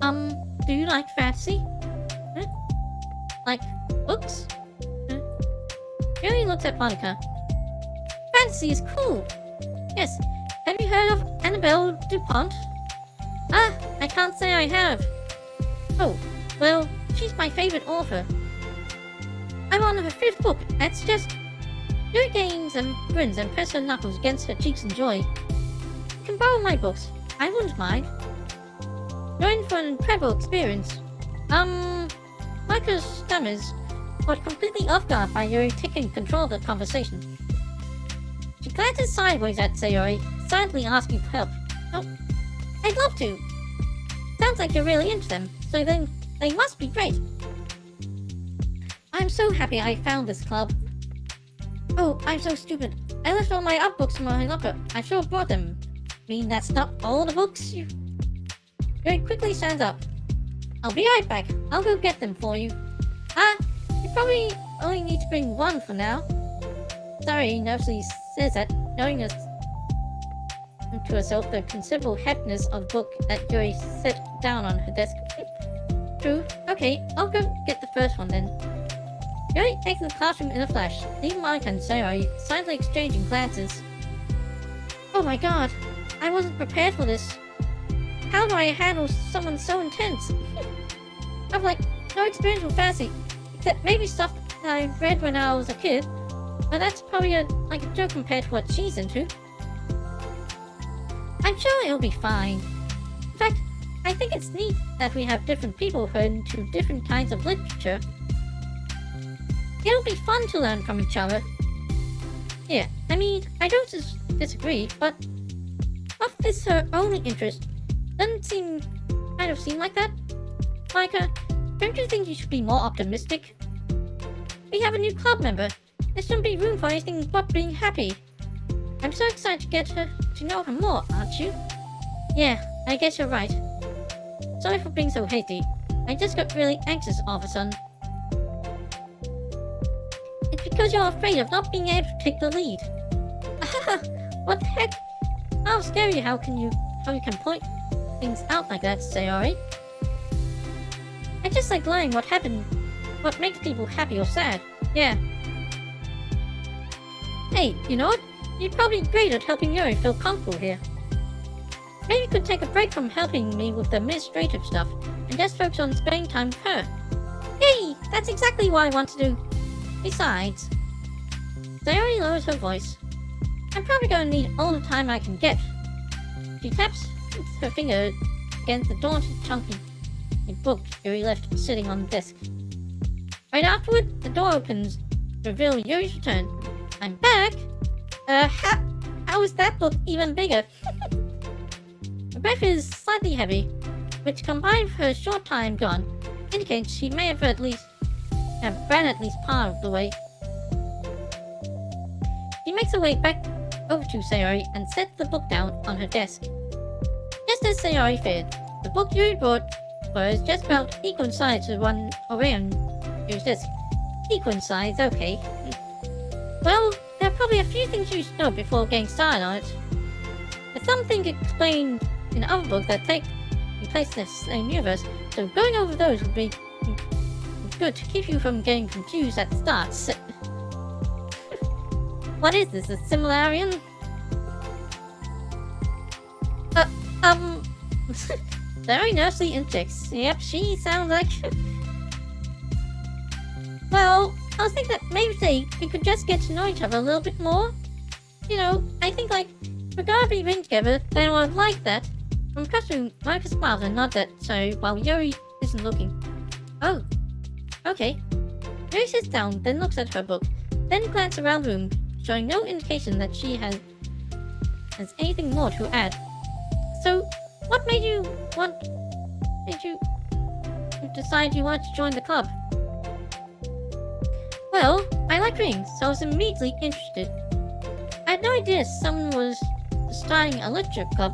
Do you like fantasy? Huh? Like books? Huh? Yuri looks at Monica. Fantasy is cool. Yes. Have you heard of Annabelle DuPont? Ah, I can't say I have. Oh, well, she's my favorite author. I'm on her 5th book, and it's just... Yuri gains and grins and presses her knuckles against her cheeks in joy. You can borrow my books. I wouldn't mind. You're in for an incredible experience. Micah stammers, but completely off guard by Yuri taking control of the conversation. She glances sideways at Sayori, silently asking for help. Oh, I'd love to. Sounds like you're really into them, so then they must be great. I'm so happy I found this club. Oh, I'm so stupid. I left all my art books in my locker. I should have brought them. Mean that's not all the books you... Very quickly stands up. I'll be right back. I'll go get them for you. You probably only need to bring one for now. Sorry, nervously says that, knowing us to herself the considerable heaviness of the book that Yuri set down on her desk. True. Okay, I'll go get the first one then. Yuri takes the classroom in a flash, leaving Monica and Sayori silently exchanging glances. Oh my god, I wasn't prepared for this. How do I handle someone so intense? I've no experience with fantasy, except maybe stuff that I read when I was a kid, but that's probably a joke compared to what she's into. I'm sure it'll be fine. In fact, I think it's neat that we have different people who are into different kinds of literature. It'll be fun to learn from each other. Yeah, I mean, I don't disagree, but if this is her only interest, doesn't seem like that. Micah, don't you think you should be more optimistic? We have a new club member. There shouldn't be room for anything but being happy. I'm so excited to get her to know her more, aren't you? Yeah, I guess you're right. Sorry for being so hasty. I just got really anxious all of a sudden. It's because you're afraid of not being able to take the lead. What the heck? How scary how you can point things out like that, Sayori. I just like learning what happened, what makes people happy or sad. Yeah. Hey, you know what? You're probably great at helping Yuri feel comfortable here. Maybe you could take a break from helping me with the administrative stuff and just focus on spending time with her. Yay! That's exactly what I want to do. Besides, Sayori lowers her voice. I'm probably going to need all the time I can get. She taps her finger against the daunting, chunky book Yuri left sitting on the desk. Right afterward, the door opens to reveal Yuri's return. I'm back! How is that book even bigger? Her breath is slightly heavy, which combined with her short time gone, indicates she may have ran at least part of the way. She makes her way back over to Sayori and sets the book down on her desk. Just as Sayori feared, the book Yuri brought was just about equal in size to the one already on Yuri's desk. Equal in size, okay. Well, there are probably a few things you should know before getting started on it. There's something explained in other books that take place in the same universe, so going over those would be good to keep you from getting confused at the start. What is this, a similarian? Very nervously injects. Yep, she sounds like... Well, I was thinking that maybe we could just get to know each other a little bit more. You know, I think if we're gonna be living together, then I would like that. From costume, Micah smiles and nods at so while Yuri isn't looking. Oh, okay. Yuri sits down, then looks at her book, then glances around the room, showing no indication that she has anything more to add. So, what made you decide you wanted to join the club? Well, I like reading, so I was immediately interested. I had no idea someone was starting a literature club,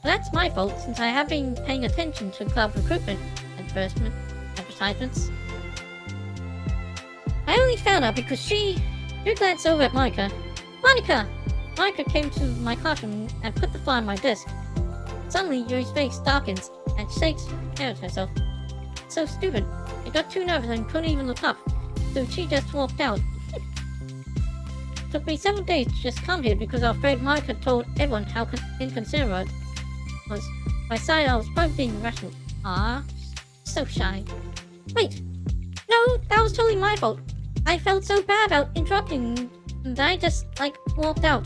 but that's my fault since I have been paying attention to club recruitment advertisements. I only found out because she glanced over at Monica. Monica! Monica came to my classroom and put the file on my desk. Suddenly, Yuri's face darkens and she shakes at herself. So stupid. I got too nervous and couldn't even look up, so she just walked out. Took me several days to just come here because I was afraid Monica told everyone how inconsiderate I was. By side, I was probably being irrational. Ah, so shy. Wait, no, that was totally my fault. I felt so bad about interrupting that I just, walked out.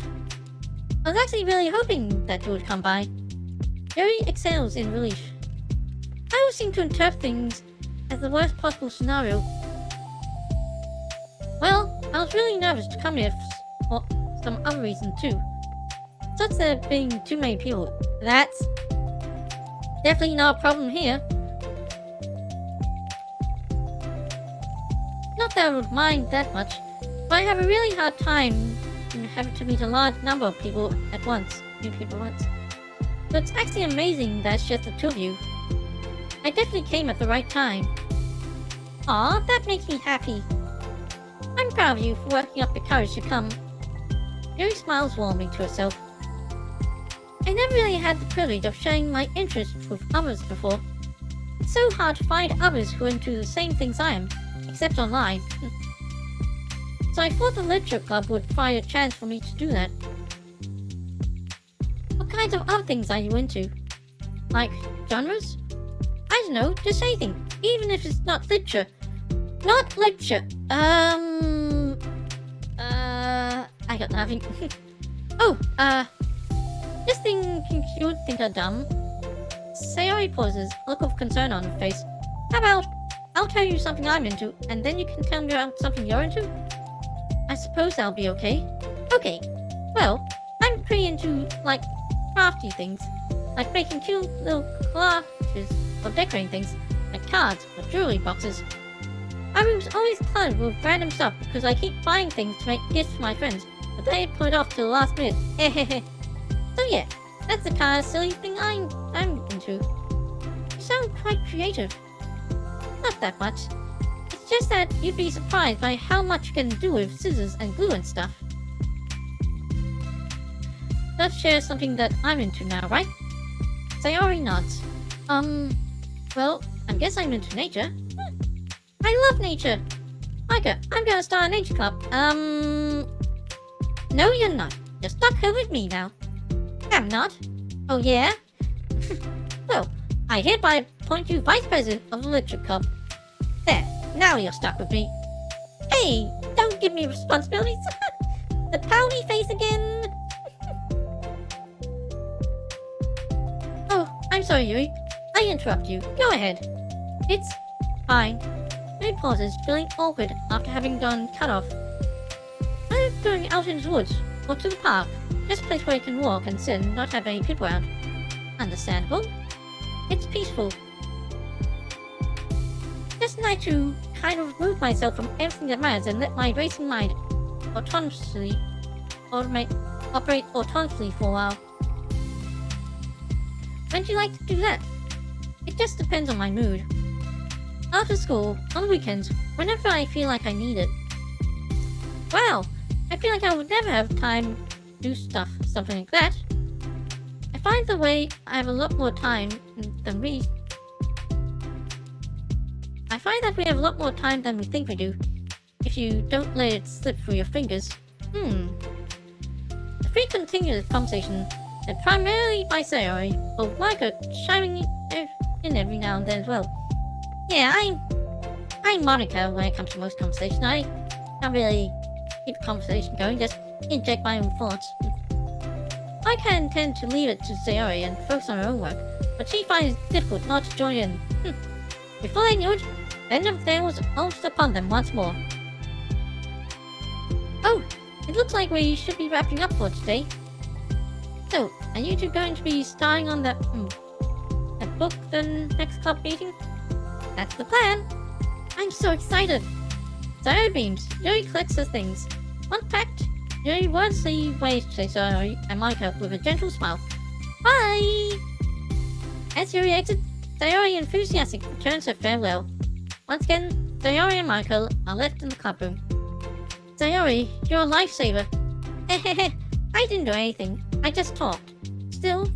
I was actually really hoping that you would come by. Yuri exhales in relief. I always seem to interpret things as the worst possible scenario. Well, I was really nervous to come here some other reason too. Such there being too many people. That's definitely not a problem here. Not that I would mind that much, but I have a really hard time having to meet a large number of people at once. New people at once. So it's actually amazing that it's just the two of you. I definitely came at the right time. Aw, that makes me happy. I'm proud of you for working up the courage to come. Yuri smiles warmly to herself. I never really had the privilege of sharing my interests with others before. It's so hard to find others who are into the same things I am, except online. So I thought the literature club would provide a chance for me to do that. What kinds of other things are you into? Like, genres? I don't know, just anything, even if it's not literature. Not literature. I got nothing. Just things you would think are dumb. Sayori pauses, a look of concern on her face. How about, I'll tell you something I'm into, and then you can tell me about something you're into? I suppose that'll be okay. Okay, well, I'm pretty into, like, crafty things. Like making cute little collages or decorating things, like cards or jewelry boxes. My room's always cluttered with random stuff because I keep buying things to make gifts for my friends, but they put it off till the last minute. So yeah, that's the kind of silly thing I'm into. You sound quite creative. Not that much. It's just that you'd be surprised by how much you can do with scissors and glue and stuff. Let's share something that I'm into now, right? Sayori nods. Well, I guess I'm into nature. I love nature. Micah, I'm gonna start a nature club. No you're not. You're stuck here with me now. I'm not. Oh yeah? Well, I hereby appoint you vice president of the literature club. There, now you're stuck with me. Hey, don't give me responsibilities. The pouty face again. Oh, I'm sorry, Yuri. I interrupt you. Go ahead. It's fine. Yuri pauses, feeling awkward after having gone cut off. I'm going out into the woods, or to the park. Just a place where you can walk and sit and not have any people around. Understandable. It's peaceful. Just nice to kind of remove myself from everything that matters and let my racing mind autonomously operate autonomously for a while. When do you like to do that? It just depends on my mood. After school, on weekends, whenever I feel like I need it. Wow, I feel like I would never have time to do something like that. I find the way I have a lot more time than we think we do, if you don't let it slip through your fingers. If we continue this conversation, then primarily by Sayori, but Micah chiming in every now and then as well. Yeah, I'm Monica when it comes to most conversation. I can't really keep a conversation going, just inject my own thoughts. I can tend to leave it to Sayori and focus on her own work, but she finds it difficult not to join in. Before they knew it, the end of the day was almost upon them once more. Oh, it looks like we should be wrapping up for today. So, are you two going to be starting on that book the next club meeting? That's the plan. I'm so excited. Sayori beams. Yuri collects her things. Once packed, Yuri wordlessly waves to Sayori and Micah with a gentle smile. Bye! As Yuri exits, Sayori enthusiastically returns her farewell. Once again, Sayori and Michael are left in the clubroom. Sayori, you're a lifesaver. I didn't do anything. I just talked. Still,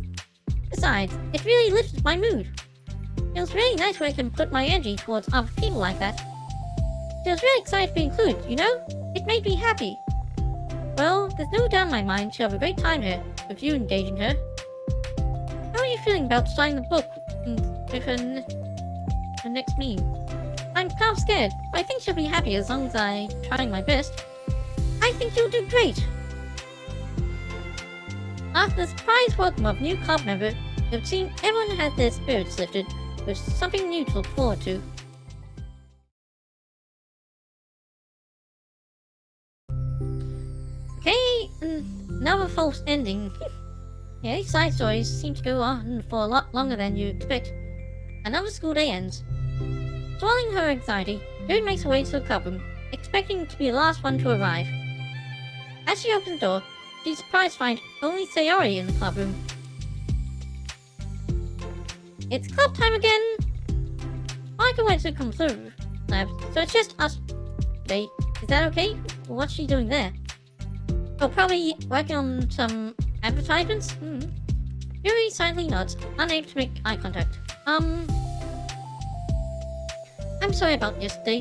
besides, it really lifted my mood. Feels really nice when I can put my energy towards other people like that. Feels really excited to be included, you know? It made me happy. Well, there's no doubt in my mind she'll have a great time here, with you engaging her. How are you feeling about starting the book with her next meeting? I'm kind of scared, but I think she'll be happy as long as I'm trying my best. I think you'll do great. After the surprise welcome of new club member, it would seem everyone has their spirits lifted, with something new to look forward to. Okay, false ending. Yeah, these side stories seem to go on for a lot longer than you expect. Another school day ends. Swallowing her anxiety, Yuri makes her way to the clubroom, expecting to be the last one to arrive. As she opens the door, she's surprised to find only Sayori in the clubroom. It's club time again! Michael went to the computer lab, so it's just us today. Is that okay? What's she doing there? Oh, probably working on some advertisements? Yuri silently nods, unable to make eye contact. I'm sorry about yesterday.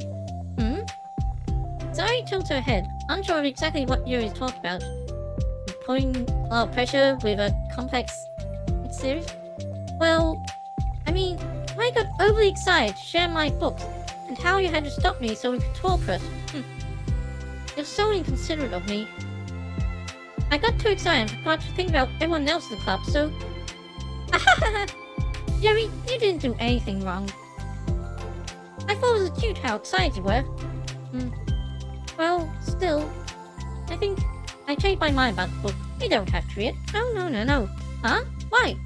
Sayori tilts her head, unsure of exactly what Yuri's talked about. Putting a lot of pressure with a complex series? Well, I mean, I got overly excited to share my books, and how you had to stop me so we could talk first. You're so inconsiderate of me. I got too excited and forgot to think about everyone else in the club, so... Yuri, you didn't do anything wrong. I thought it was cute how excited you were. Well, still, I think I changed my mind about the book. You don't have to read it. Oh, no. Huh? Why?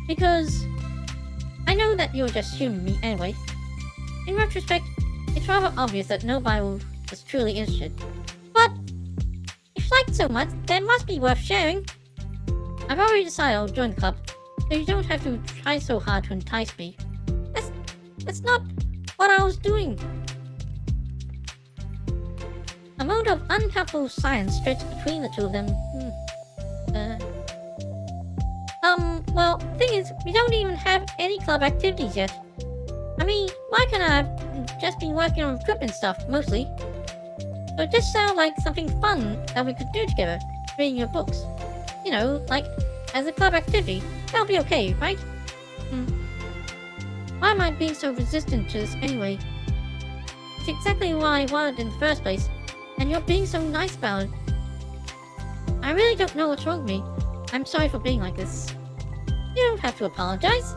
Because I know that you're just humoring me anyway. In retrospect, it's rather obvious that nobody was truly interested. But if you like it so much, then it must be worth sharing. I've already decided I'll join the club, so you don't have to try so hard to entice me. That's not what I was doing. A moment of uncomfortable silence stretched between the two of them. Well, thing is, we don't even have any club activities yet. I mean, Mike and I have just been working on recruitment stuff, mostly. So it just sounds like something fun that we could do together, reading your books. You know, like, as a club activity. That'll be okay, right? Why am I being so resistant to this anyway? It's exactly what I wanted in the first place, and you're being so nice about it. I really don't know what's wrong with me. I'm sorry for being like this. You don't have to apologize.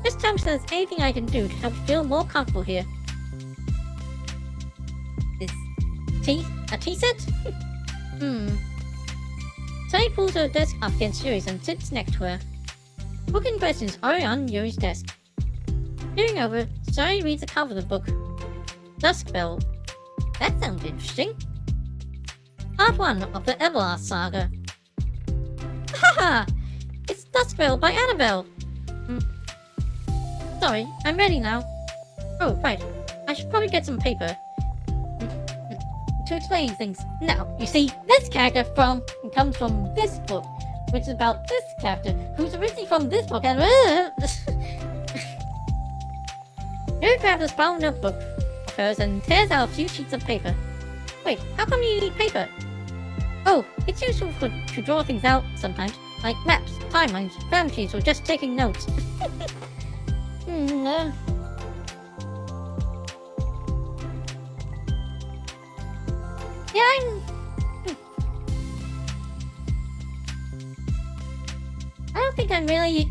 Just tell me if there's anything I can do to help you feel more comfortable here. Is a tea set? Sari pulls her desk up against Yuri's and sits next to her. Book in question is already on Yuri's desk. Peering over, Sari reads the cover of the book. Dusk Bell. That sounds interesting. Part 1 of the Everlast Saga. Haha! It's Duskbell by Annabelle! Sorry, I'm ready now. Oh, right. I should probably get some paper. To explain things. Now, you see, this character comes from this book, which is about this character, who's originally from this book, and... Yuri grabs a spiral notebook of hers and tears out a few sheets of paper. Wait, how come you need paper? Oh, it's useful to draw things out sometimes, like maps, timelines, family trees, or just taking notes. Yeah, I don't think I'm really...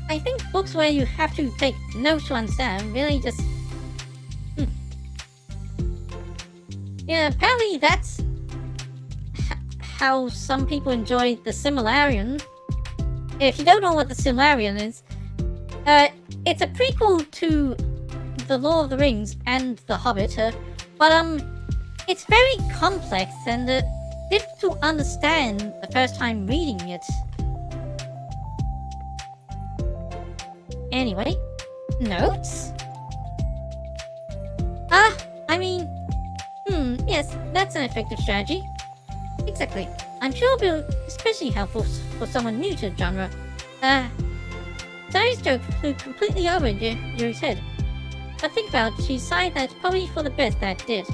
I think books where you have to take notes to understand really just... Yeah, apparently that's how some people enjoy the Silmarillion. If you don't know what the Silmarillion is, it's a prequel to The Lord of the Rings and The Hobbit, but it's very complex and difficult to understand the first time reading it. Anyway, notes? I mean, yes, that's an effective strategy. Exactly. I'm sure it'll be especially helpful for someone new to the genre. Sari's joke flew completely over Yuri's head. But think about it, she decided that it's probably for the best that it did.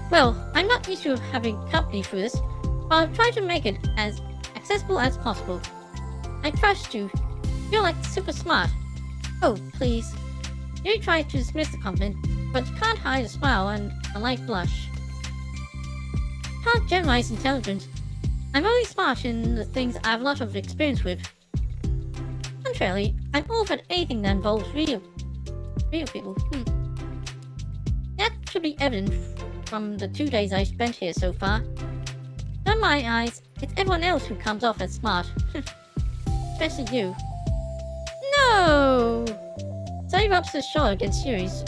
Well, I'm not used to having company through this, but I'll try to make it as accessible as possible. I trust you. You're like super smart. Oh, please. Yuri tried to dismiss the compliment, but you can't hide a smile and a light blush. Can't generalize intelligence. I'm only smart in the things I have a lot of experience with. Contrarily, I'm all for anything that involves real people. That should be evident from the 2 days I spent here so far. In my eyes, it's everyone else who comes off as smart. Especially you. No! Sorry rubs his shoulder against Yuri's.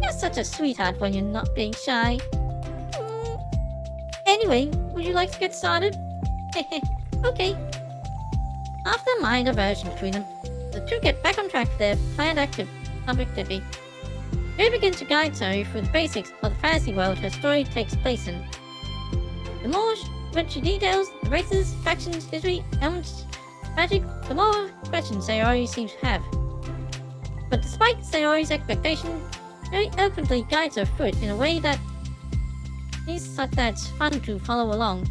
You're such a sweetheart when you're not being shy. Anyway, would you like to get started? Okay. After a minor diversion between them, the two get back on track for their planned activity. Yuri begins to guide Sari through the basics of the fantasy world her story takes place in. The more richer details, the races, factions, history, elements, magic, the more questions Sayori seems to have. But despite Sayori's expectation, Yuri eloquently guides her through it in a way that is such that it's fun to follow along.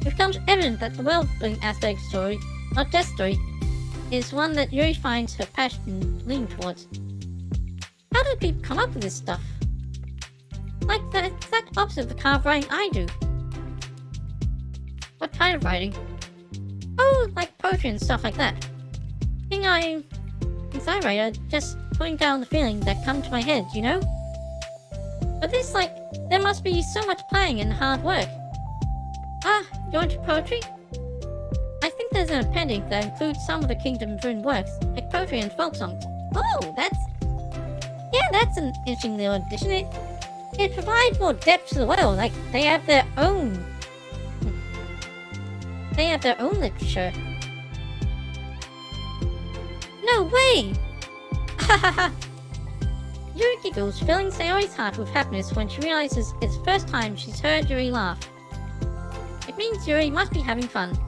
It becomes evident that the world-building aspect of the story, not just story, is one that Yuri finds her passion lean towards. How do people come up with this stuff? Like the exact opposite of the kind of writing I do. What kind of writing? Oh, like poetry and stuff like that. Things I write are just putting down the feelings that come to my head, you know? But this, there must be so much planning and hard work. You're into poetry? I think there's an appendix that includes some of the Kingdom's written works, like poetry and folk songs. Oh, that's an interesting little addition. It provides more depth to the world, like they have their own literature. No way! Yuri giggles, filling Sayori's heart with happiness when she realizes it's the first time she's heard Yuri laugh. It means Yuri must be having fun.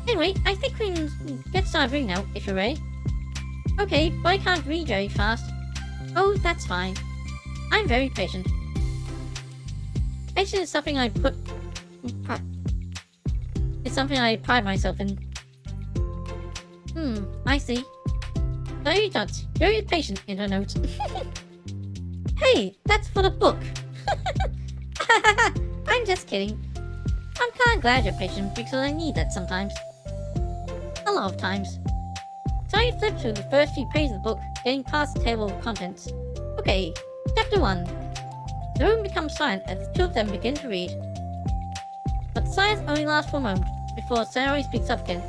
Anyway, I think we can get started reading now, if you're ready. Okay, but I can't read very fast. Oh, that's fine. I'm very patient. Patience is something I pride myself in. I see. Very dots. Very patient in her notes. Hey, that's for the book. I'm just kidding. I'm kinda glad you're patient because I need that sometimes. A lot of times. So you flip through the first few pages of the book, getting past the table of contents. Okay, chapter 1. The room becomes silent as the two of them begin to read. But the silence only lasts for a moment before Sayori speaks up again.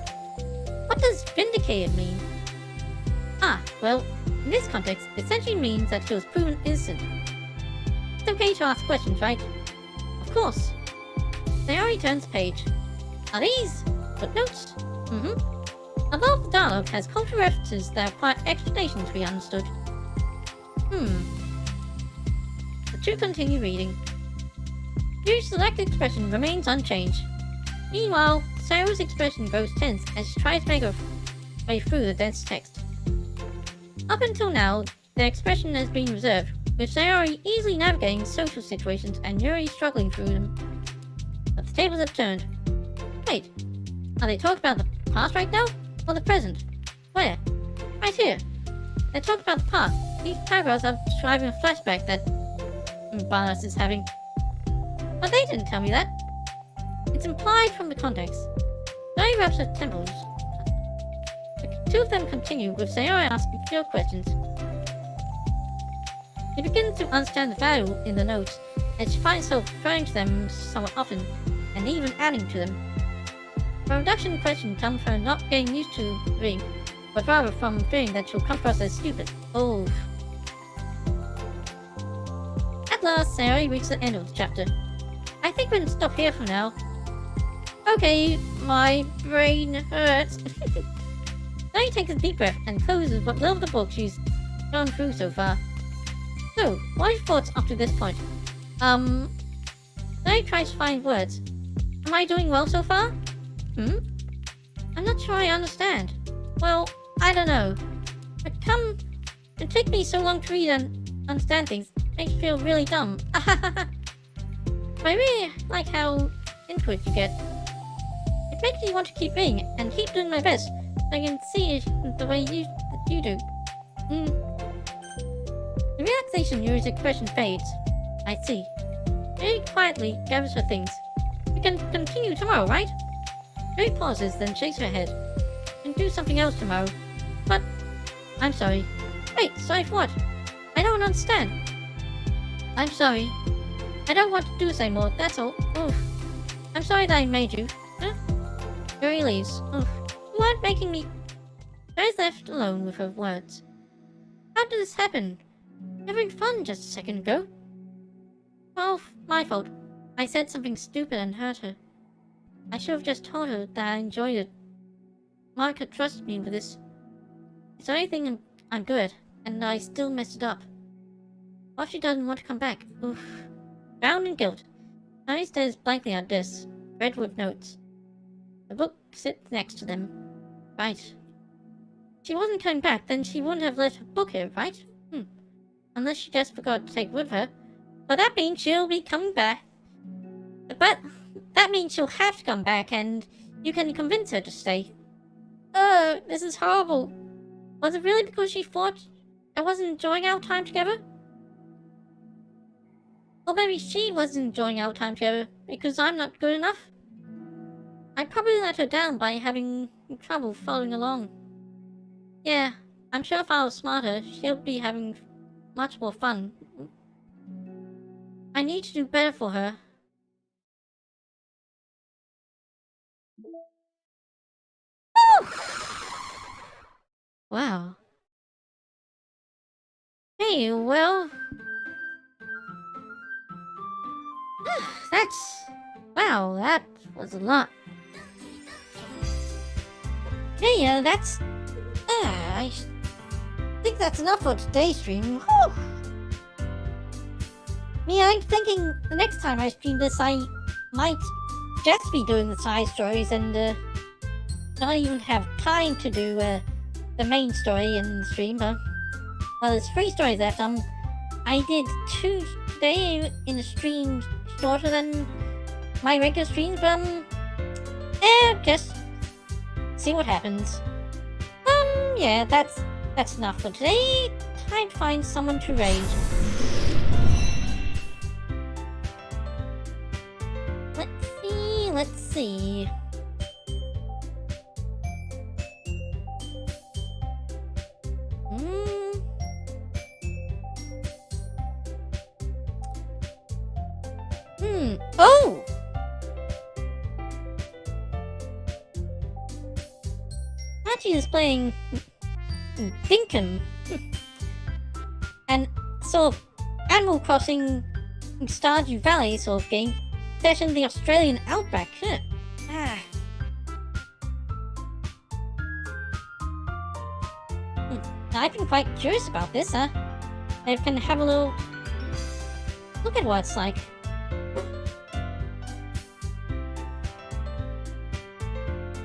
What does vindicated mean? Well, in this context, it essentially means that she was proven innocent. It's okay to ask questions, right? Of course. Sayori turns the page. Are these footnotes? A lot of the dialogue has cultural references that require explanation to be understood. The two continue reading. Yuri's selected expression remains unchanged. Meanwhile, Sayori's expression grows tense as she tries to make her way through the dense text. Up until now, their expression has been reserved, with Sayori easily navigating social situations and Yuri struggling through them. But the tables have turned. Wait, are they talking about the past right now? Or the present? Where? Right here. They're talking about the past. These paragraphs are describing a flashback that Barnes is having. But they didn't tell me that. It's implied from the context. Sayori rubs her temples. The two of them continue, with Sayori asking fewer questions. She begins to understand the value in the notes, and she finds herself referring to them somewhat often, and even adding to them. Her reduction question comes from not getting used to reading, but rather from fearing that she'll come across as stupid. Oh. At last, Sayori reaches the end of the chapter. I think we can stop here for now. Okay, my brain hurts. Sayori takes a deep breath and closes what little of the book she's gone through so far. So, what are your thoughts up to this point? Sayori tries to find words. Am I doing well so far? I'm not sure I understand. Well, I don't know. It takes me so long to read and understand things. It makes me feel really dumb. But I really like how into it you get. It makes me want to keep reading and keep doing my best so I can see it the way you do. The relaxation Yuri's expression fades. I see. Yuri quietly gathers her things. We can continue tomorrow, right? Yuri pauses, then shakes her head. We can do something else tomorrow. But I'm sorry. Wait, sorry for what? I don't understand. I'm sorry. I don't want to do this anymore, that's all. Oof. I'm sorry that I made you. Huh? Yuri leaves. Oof. You weren't making me... I was left alone with her words. How did this happen? Having fun just a second ago. Well, my fault. I said something stupid and hurt her. I should have just told her that I enjoyed it. Monica trusted me with this. It's the only thing I'm good at, and I still messed it up. What if she doesn't want to come back? Oof. Drowned in guilt. Tony stares blankly at this, read with notes. The book sits next to them. Right. If she wasn't coming back, then she wouldn't have left her book here, right? Unless she just forgot to take it with her. But that means she'll be coming back. But that means she'll have to come back, and you can convince her to stay. This is horrible. Was it really because she thought I wasn't enjoying our time together? Or maybe she wasn't enjoying our time together because I'm not good enough? I probably let her down by having trouble following along. Yeah, I'm sure if I was smarter, she'll be having much more fun. I need to do better for her. Wow. Hey, well... Wow, that was a lot. Hey, that's... I think that's enough for today's stream. Whew. Yeah, I'm thinking the next time I stream this, I might just be doing the side stories and not even have time to do the main story in the stream. But well, there's 3 stories left. I did 2 today in a stream shorter than my regular streams, but just see what happens. Yeah, that's enough for today. Time to find someone to raid. Let's see. Oh! Hachi is playing Dinkum. And sort of Animal Crossing Stardew Valley sort of game set in the Australian outback. I've been quite curious about this, I can have a little look at what it's like.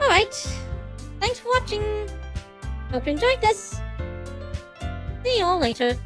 Alright, thanks for watching. Hope you enjoyed this. See you all later.